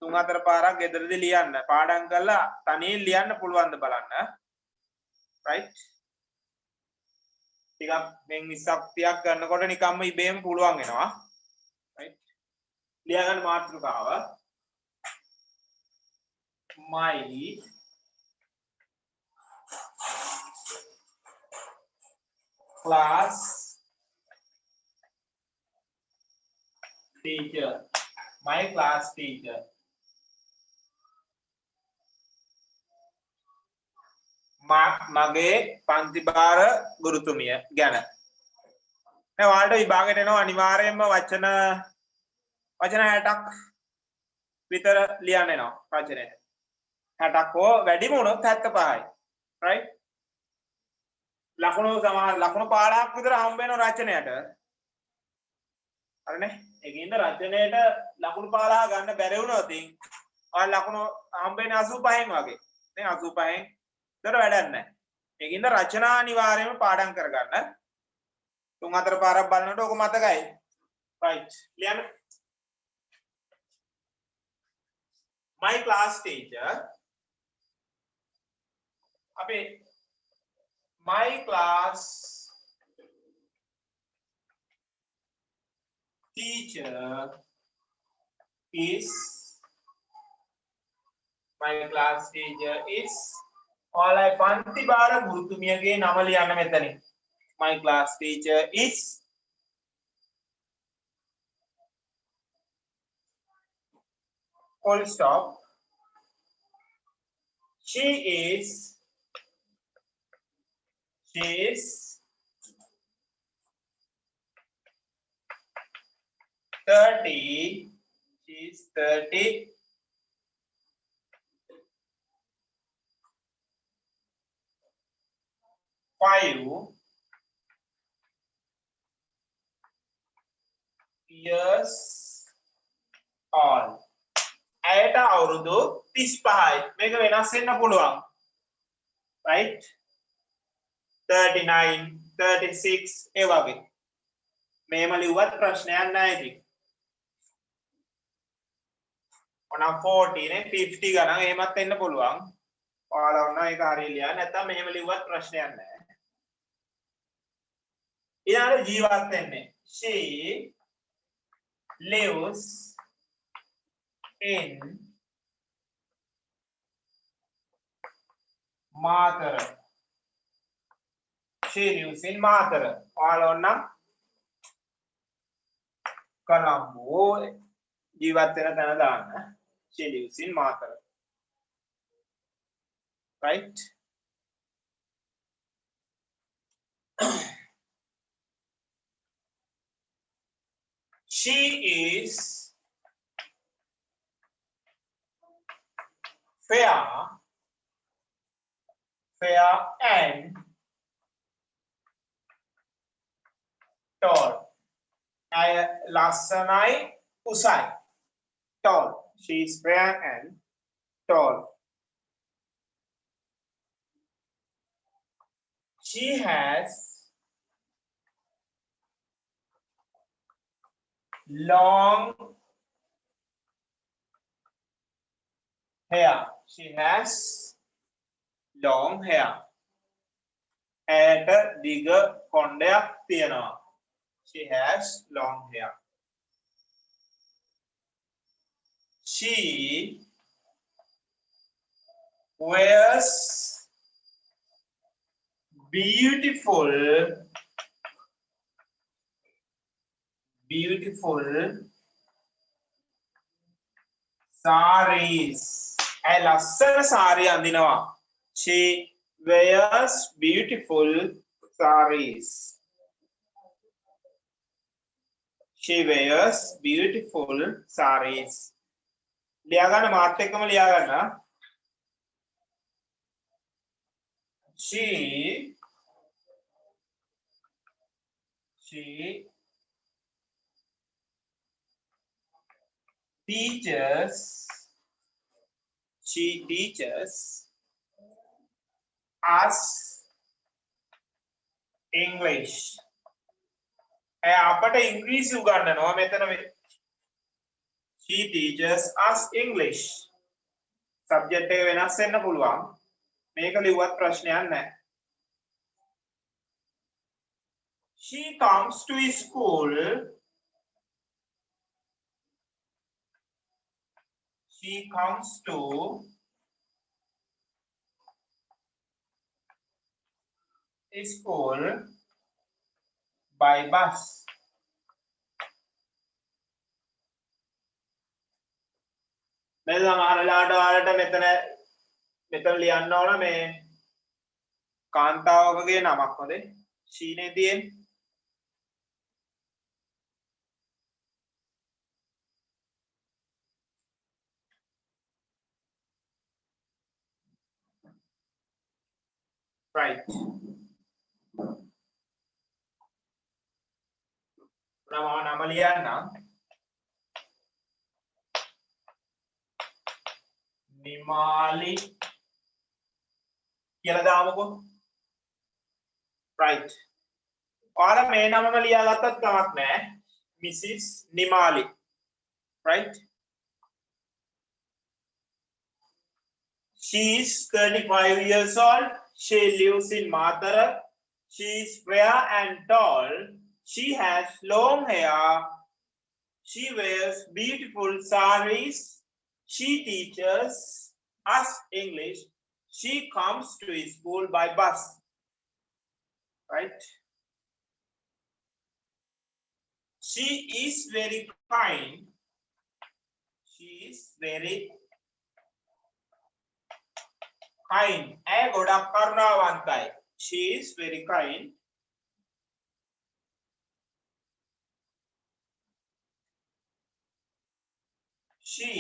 3-4 පාරක් ගෙදරදී ලියන්න. පාඩම් කරලා තනියෙන් ලියන්න පුළුවන්ද බලන්න. right? ටිකක් මෙන් 20ක් කරනකොට නිකම්ම ඉබේම පුළුවන් වෙනවා. right? ලියාගන්න මාතෘකාව my class teacher. My class teacher. මගේ පන්ති භාර ගුරුතුමිය ගැන. දැන් ඔයාලට විභාගයට එනවා අනිවාර්යයෙන්ම වචන 60ක් විතර ලියන්න එනවා රචනය. 60ක් හෝ වැඩිම වුණොත් 75යි. right? ලකුණු 15ක් විතර හම්බ වෙන රචනයට. හරිනේ? ඒකින්ද රචනයට ලකුණු 15 ගන්න බැරි වුණොත් ඔයාලා ලකුණු හම්බ වෙන්නේ 85න් වගේ. දැන් 85න් දර වැඩක් නැහැ. ඒකින්ද රචනා අනිවාර්යයෙන්ම පාඩම් කරගන්න. 3-4 පාරක් බලනකොට ඔක මතකයි. right. ලියන්න. My class teacher. අපේ my class teacher is ඔයාලයි පන්ති භාර ගුරුතුමියගේ නම ලියන්න මෙතනින්. My class teacher is full stop. She is 30. She's 30. years old. ඇයට අවුරුදු 35යි. මේක වෙනස් වෙන්න පුළුවන්. right? 39, 36 ඒ වගේ. මේම ලිව්වත් ප්‍රශ්නයක් නැහැ ඉතින්. ඔනම් 40 නේ 50 ගණන් එහෙමත් වෙන්න පුළුවන්. ඔයාලා වුණා ඒක හරිය ලියන්න නැත්නම් මෙහෙම ලිව්වත් ප්‍රශ්නයක් නැහැ. ඊළඟ ජීවත් වෙන්නේ. She lives in Matara. She lives in Matara. ඔයාලා වුණා කොළඹ ජීවත් වෙන තැන දාන්න. She lives in Matara. right? She is fair and tall. ලස්සනයි උසයි. tall. She is fair and tall. She has long hair. She has long hair. ඇයට දිග කොණ්ඩයක් තියෙනවා. She has long hair. She wears beautiful sarees. ඇය ලස්සන සාරිය අඳිනවා. She wears beautiful sarees. She wears beautiful sarees. ලියා ගන්න මාත් එක්කම ලියා ගන්න. She teaches us English. අපට ඉංග්‍රීසි උගන්වනවා මෙතන She teaches us English. Subject එක වෙනස් වෙන්න පුළුවන්. මේක ලිව්වත් ප්‍රශ්නයක් නැහැ. She comes to school. She comes to school by bus. දැන් සමහරලාට ඔයාලට මෙතන ලියන්න ඕන මේ කාන්තාවකගේ නමක් හොඳේ. ශීනේ තියෙන්නේ. Right. නම ලියන්න. නිමාලි කියලා දාමුකෝ. Right. ඔයාලා මේ නමම ලියාගත්තත් කමක් නැහැ. Mrs. Nimali. Right? She is 35 years old. She lives in Matara. She is fair and tall. She has long hair. She wears beautiful sarees. She teaches us English. She comes to school by bus. Right? She is very kind. She is very kind. ඇය ගොඩක් කරුණාවන්තයි. She is very kind. She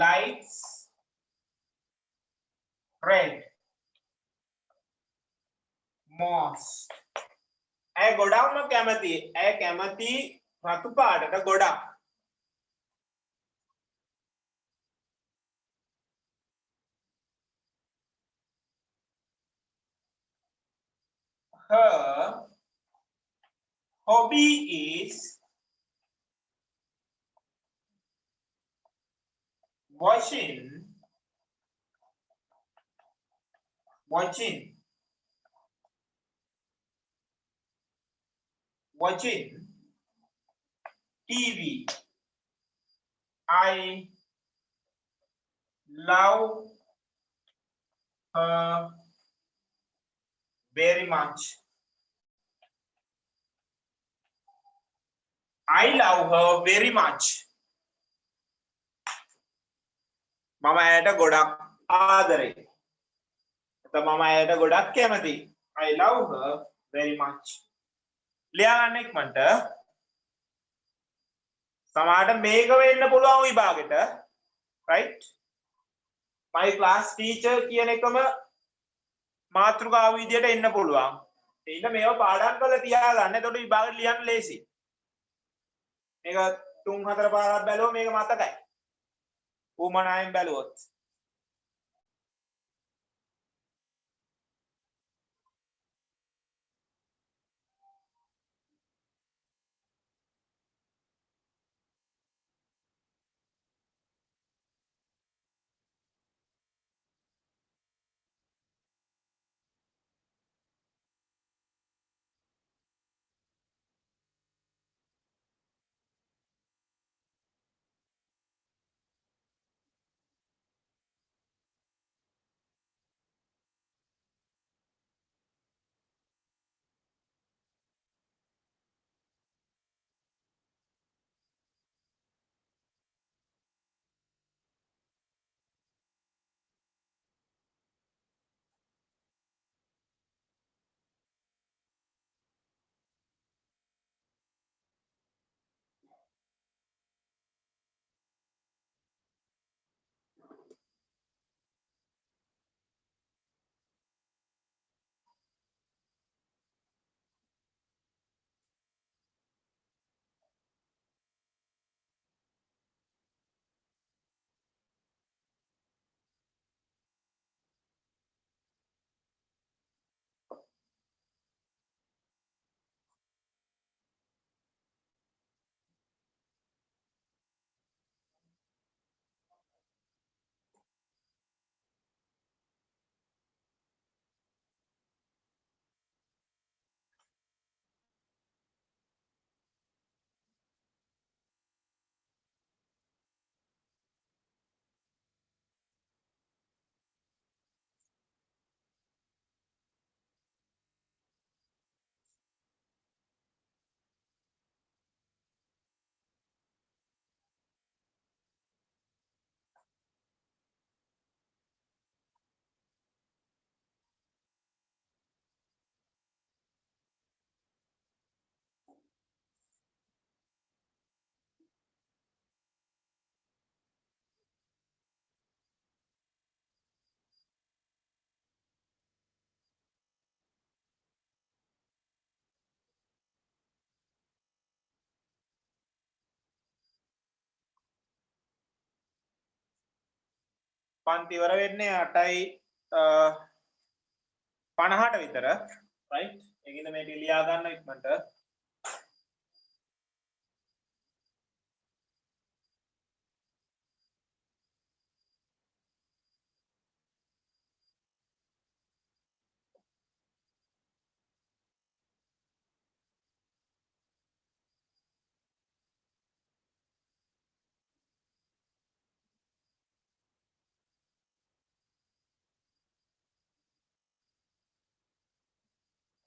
likes red most. ඇය ගොඩක්ම කැමති. ඇය කැමති රතු පාටට ගොඩක්. Her hobby is watching TV. I love her very much. I love her very much. මම ඇයට ගොඩක් ආදරේ. මම ඇයට ගොඩක් කැමතියි. I love her very much. ලියා ගන්න ඉක්මනට. සමහරට මේක වෙන්න පුළුවන් විභාගෙට. Right? My class teacher කියන එකම මාතෘකාව විදියට එන්න පුළුවන්. එන්න මේවා පාඩම් කරලා තියාගන්න. එතකොට විභාගෙට ලියන්න ලේසි. මේක 3-4 පාරක් බැලුවොත් මේක මතකයි. උමනායෙන් බැලුවොත්. පන්ති ඉවර වෙන්නේ 8:50ට විතර right ඒකින්ද මේ ටික ලියා ගන්න ඉක්මනට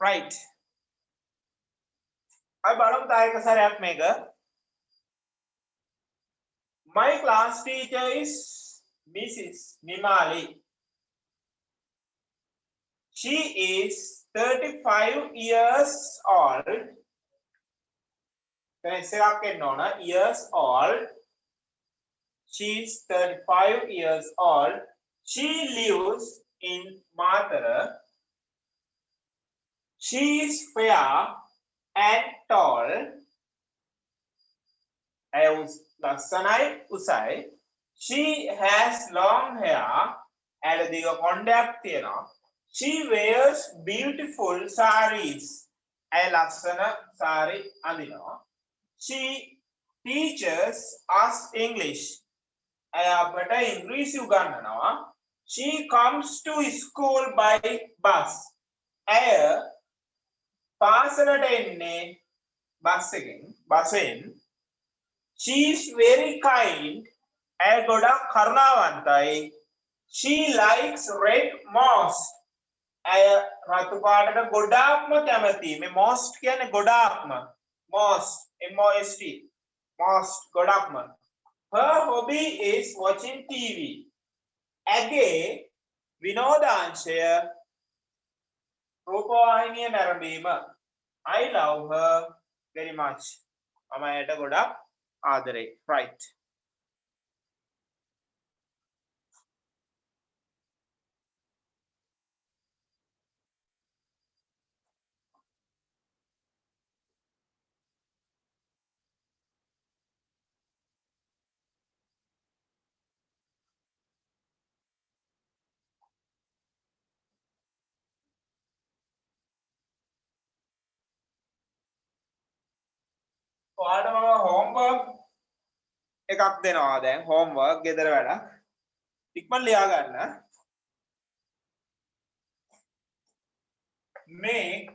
right අපි බලමු තා එක සැරයක් මේක my class teacher is Mrs. Nimali she is 35 years old years old she is 35 years old she lives in Matara she is fair and tall ලස්සනයි උසයි she has long hair and දිග කොණ්ඩයක් තියෙනවා she wears beautiful sarees ඇය ලස්සන සාරි අඳිනවා she teaches us English ඇය අපට ඉංග්‍රීසි උගන්වනවා she comes to school by bus ඇය පාසලට එන්නේ බසෙන් she is very kind ඇය ගොඩක් කරුණාවන්තයි she likes red moss ඇය රතු පාටට ගොඩාක්ම කැමතියි මේ most කියන්නේ ගොඩාක්ම most most most ගොඩාක්ම her hobby is watching TV ඇගේ විනෝදාංශය රූපවාහිනිය නැරඹීම I love her very much මම ඇයට ගොඩක් ආදරේ right ඔයාලට මම homework එකක් දෙනවා දැන් homework ගෙදර වැඩක් ඉක්මන් ලියා ගන්න make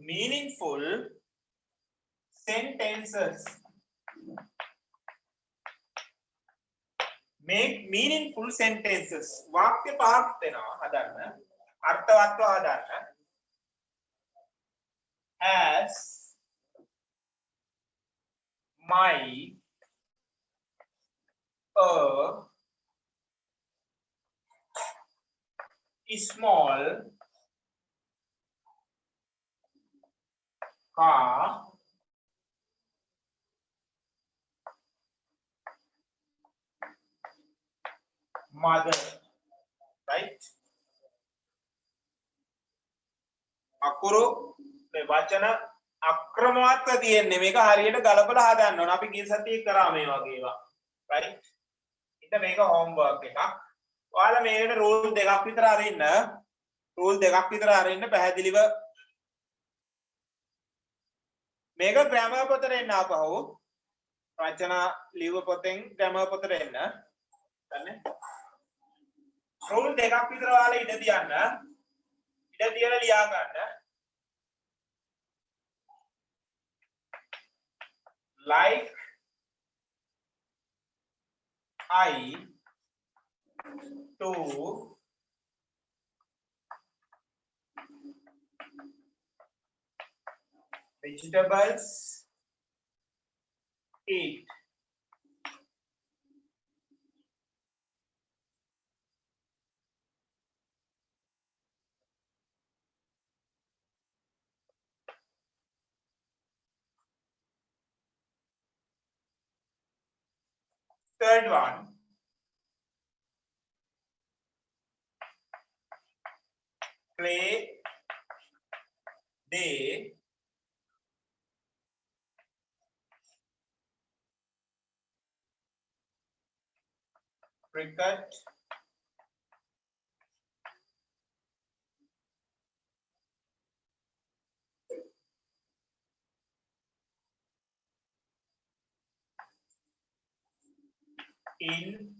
meaningful sentences make meaningful sentences වාක්‍ය පහක් දෙනවා හදන්න අර්ථවත්ව හදන්න as my a small car mother right අකුරු මේ වචන අක්‍රමවත්ව තියෙන්නේ මේක හරියට ගලපලා හදන්න ඕන අපි ගිය සතියේ කරා මේ වගේ ඒවා right ඉතින් මේක homework එකක් ඔයාලා මේකට rule දෙකක් විතර අරින්න පැහැදිලිව මේක grammar පොතට එන්න ආපහු රචනා ලියව පොතෙන් grammar පොතට එන්න ගන්න rule දෙකක් විතර ඔයාලා ඉඩ තියලා ලියා ගන්න like I to vegetables eat third one play day cricket in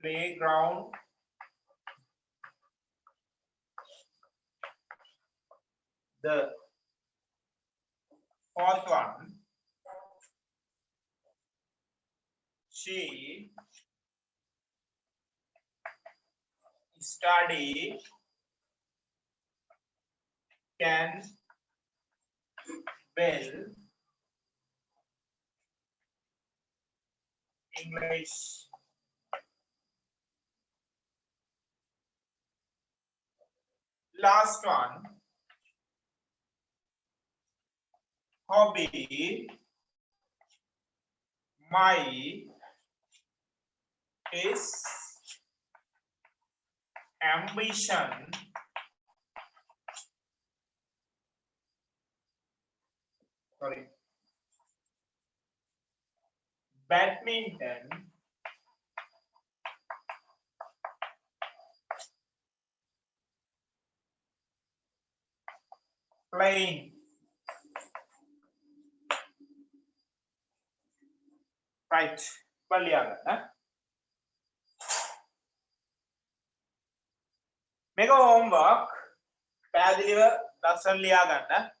playground the fourth one she study can well English. Last one, hobby my is ambition sorry badminton playing. Right. බලන්න. මේක homework. පැහැදිලිව ලස්සන ලියා ගන්න.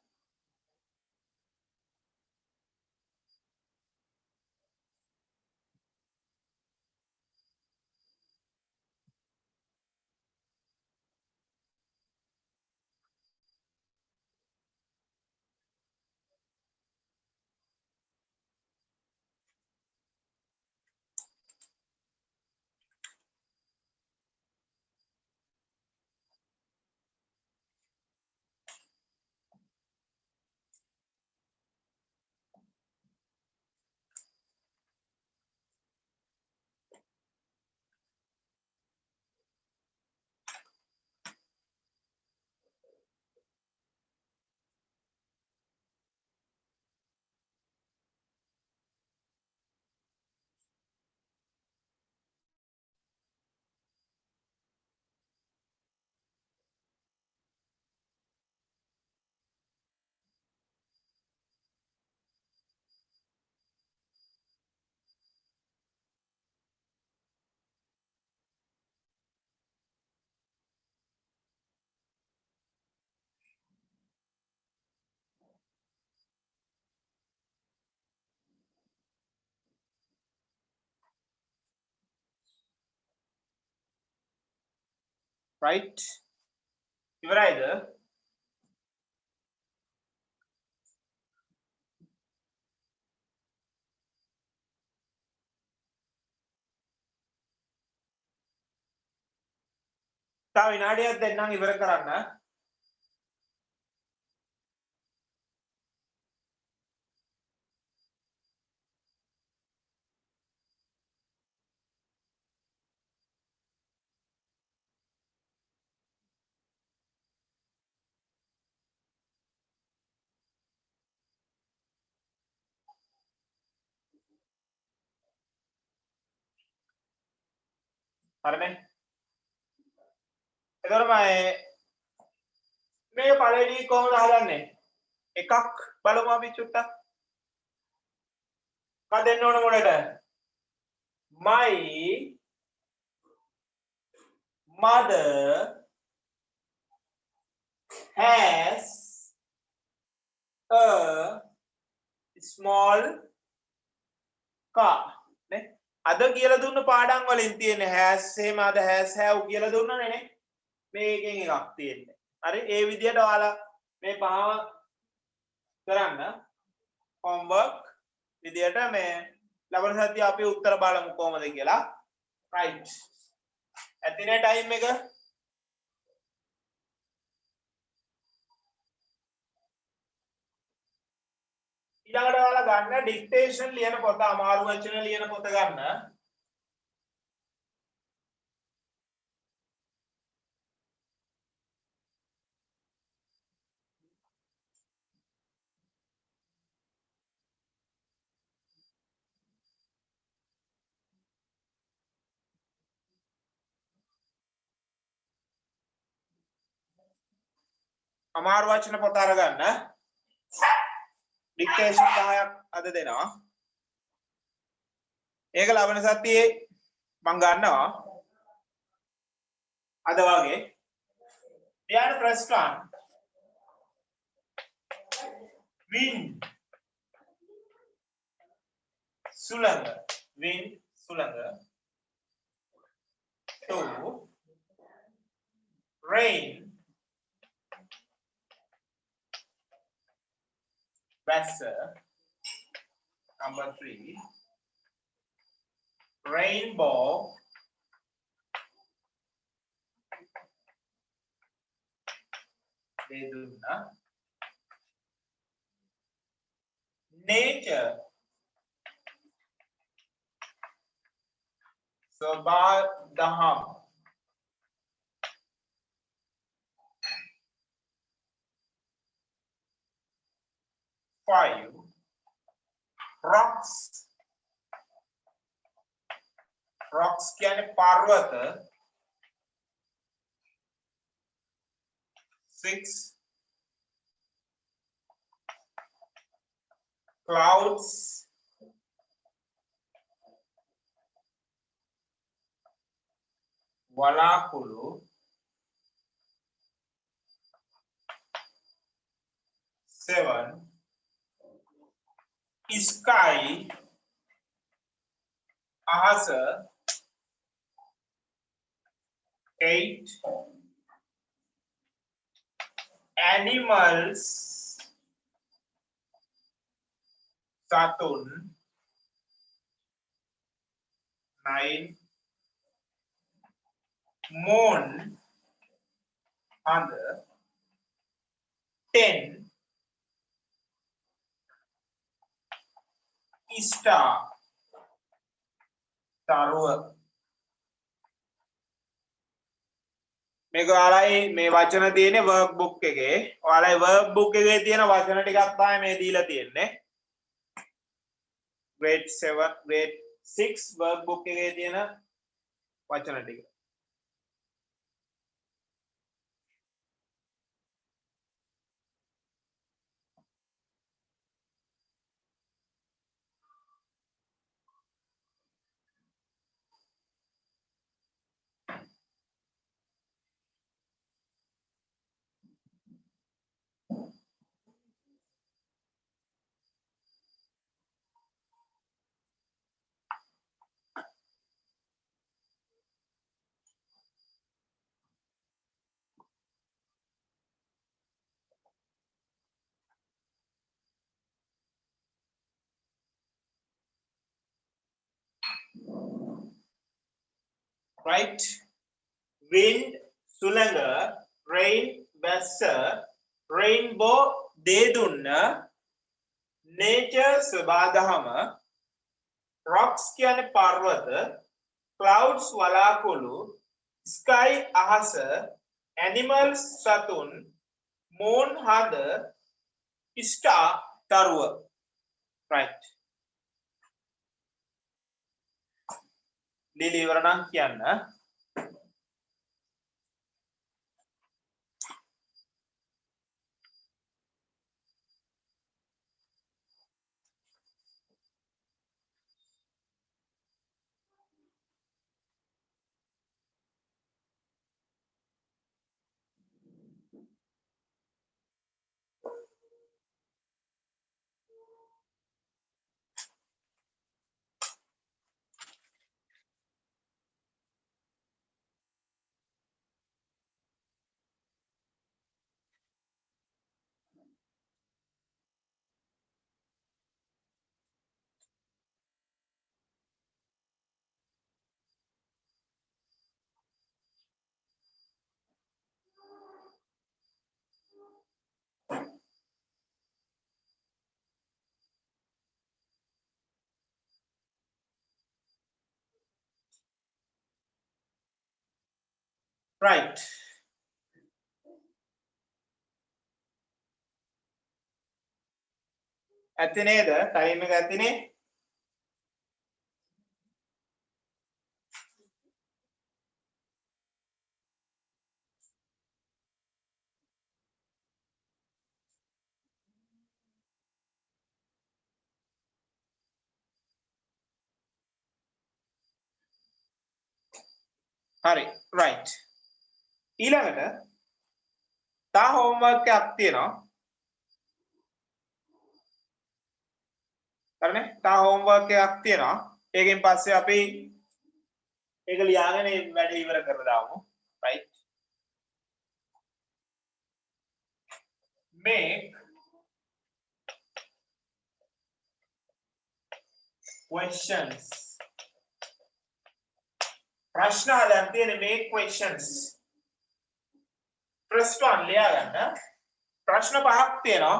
Right. ඉවරයිද? තව විනාඩියක් දෙන්නම් ඉවර කරන්න. හරිනේ? එතකොට මේක පළවෙනි කොහොමද හදන්නේ? එකක් බලමු අපි චුට්ටක්. කා දෙන්න ඕන මොලට? My mother has a small car. නේ? අද කියලා දුන්න පාඩම් වලින් තියෙන has එහෙම අද has have කියලා දුන්නනේ නේ. මේකෙන් එකක් තියෙන්නේ. හරි ඒ විදිහට ඔයාලා මේ පහම කරන්න homework විදිහට මේ ලබන සතිය අපි උත්තර බලමු කොහමද කියලා. right. ඇතිනේ ටයිම් එක. ඊළඟට ඔයාලා ගන්න dictation ලියන පොත අමාරු වචන ලියන පොත ගන්න. අමාරු වචන පොත අරගන්න. ඩික්ටේෂන් 10ක් අද දෙනවා. ඒක ලබන සතියේ මම ගන්නවා. අද වගේ. ඊයන් first one. Wind. සුළඟ. Wind සුළඟ. 2. Rain. වැස්ස. Number 3. Rainbow. දෙදුන්න. Nature. සබදහම්. 5. Rocks. Rocks කියන්නේ පර්වත. 6. Clouds. වලාකුළු. 7. Sky. අහස. 8. Animals. සතුන්. 9. Moon. හඳ. 10. Star. තරුව. මේක ඔයාලයි මේ වචන තියෙන්නේ වර්ක් බුක් එකේ. ඔයාලයි වර්ක් බුක් එකේ තියෙන වචන ටිකක් තමයි මේ දීලා තියෙන්නේ. grade 7 grade 6 වර්ක් බුක් එකේ තියෙන වචන ටික. right? Wind සුළඟ, rain වැස්ස, rainbow දේදුන්න, nature සබදහම, rocks කියන්නේ පර්වත, clouds වලාකුළු, sky අහස, animals සතුන්, moon හඳ, star තරුව. right? ලිලි ඉවර නම් කියන්න. right? ඇති නේද? ටයිම් එක ඇතිනේ. හරි right ඊළඟට තා homework එකක් තියෙනවා හරිනේ තා homework එකක් තියෙනවා ඒකෙන් පස්සේ අපි ඒක ලියාගෙන මේ වැඩේ ඉවර කරලා දාමු right make questions ප්‍රශ්න අහලා තියෙන make questions first one ලියා ගන්න ප්‍රශ්න පහක් තියෙනවා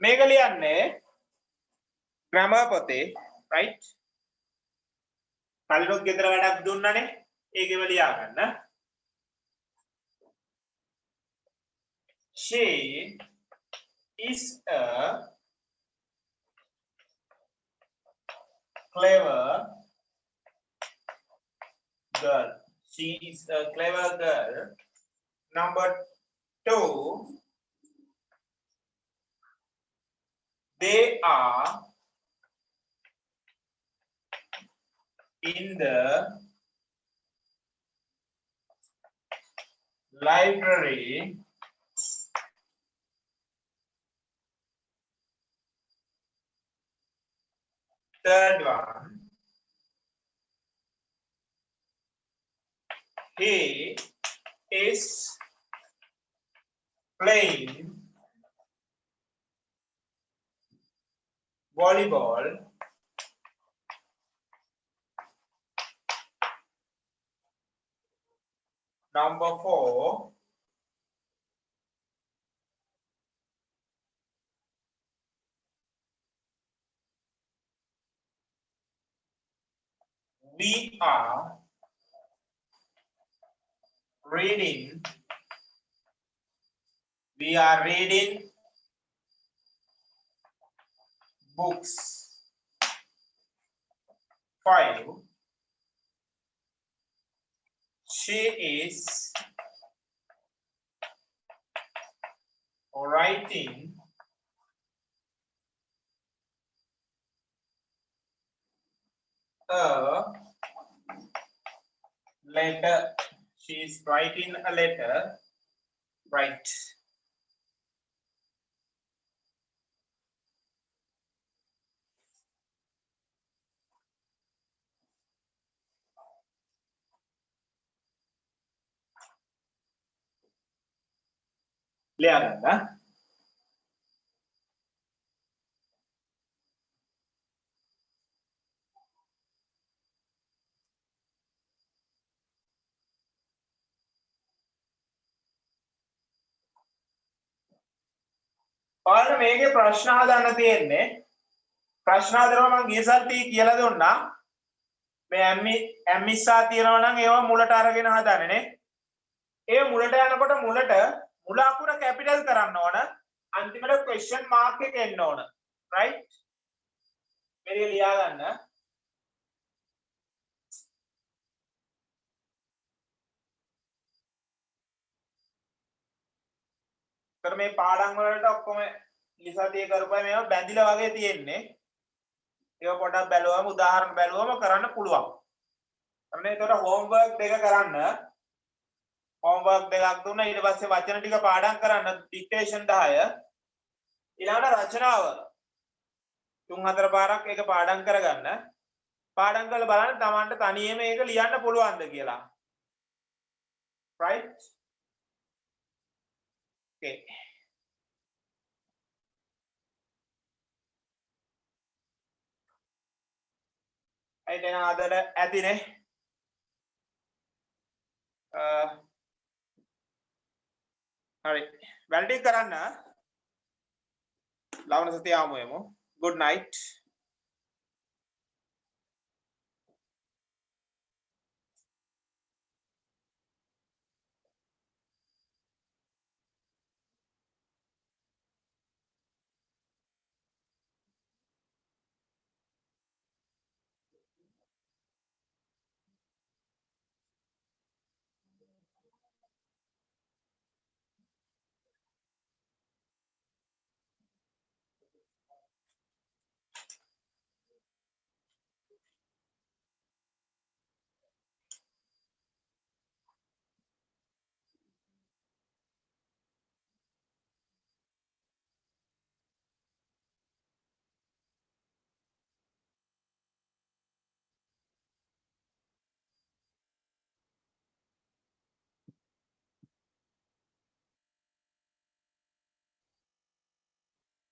මේක ලියන්නේ grammar පොතේ right කලිනුත් ගෙදර වැඩක් දුන්නනේ ඒකෙම ලියා ගන්න she is a clever girl she is a clever girl number 2 they are in the library third one he is playing volleyball number 4 we are reading books 5 she is writing a letter she is writing a letter right ලියා ගන්න ඔයාලා මේකේ ප්‍රශ්න හදන්න තියෙන්නේ ප්‍රශ්න හදනවා මම ගිය සතියේ කියලා දුන්නා මේ ඇම්මිස්සා තියනවා නම් ඒවා මුලට අරගෙන හදන්නේ ඒ මුලට යනකොට මුලට මුල අකුර කැපිටල් කරන්න ඕන අන්තිමට ක්වෙස්චන් මාක් එක එන්න ඕන රයිට් මේක ලියා ගන්න මේ පාඩම් වලට ඔක්කොම ලිසතිය කරපුවා මේවා බැඳිලා වගේ තියෙන්නේ ඒව පොඩක් බැලුවම උදාහරණ බැලුවම කරන්න පුළුවන් අන්න ඒතකොට හෝම්වර්ක් දෙක කරන්න හෝම්වර්ක් දෙකක් දුන්නා ඊට පස්සේ වචන ටික පාඩම් කරන්න ඩික්ටේෂන් 10 ඊළඟට රචනාව 3-4 පාරක් ඒක පාඩම් කරගන්න පාඩම් කරලා බලන්න Tamanට තනියම ඒක ලියන්න පුළුවන්ද කියලා right okay අයිට එන අදට ඇතිනේ හරි වැලිඩේට් කරන්න ලවණ සතිය ආමුවෙමු good night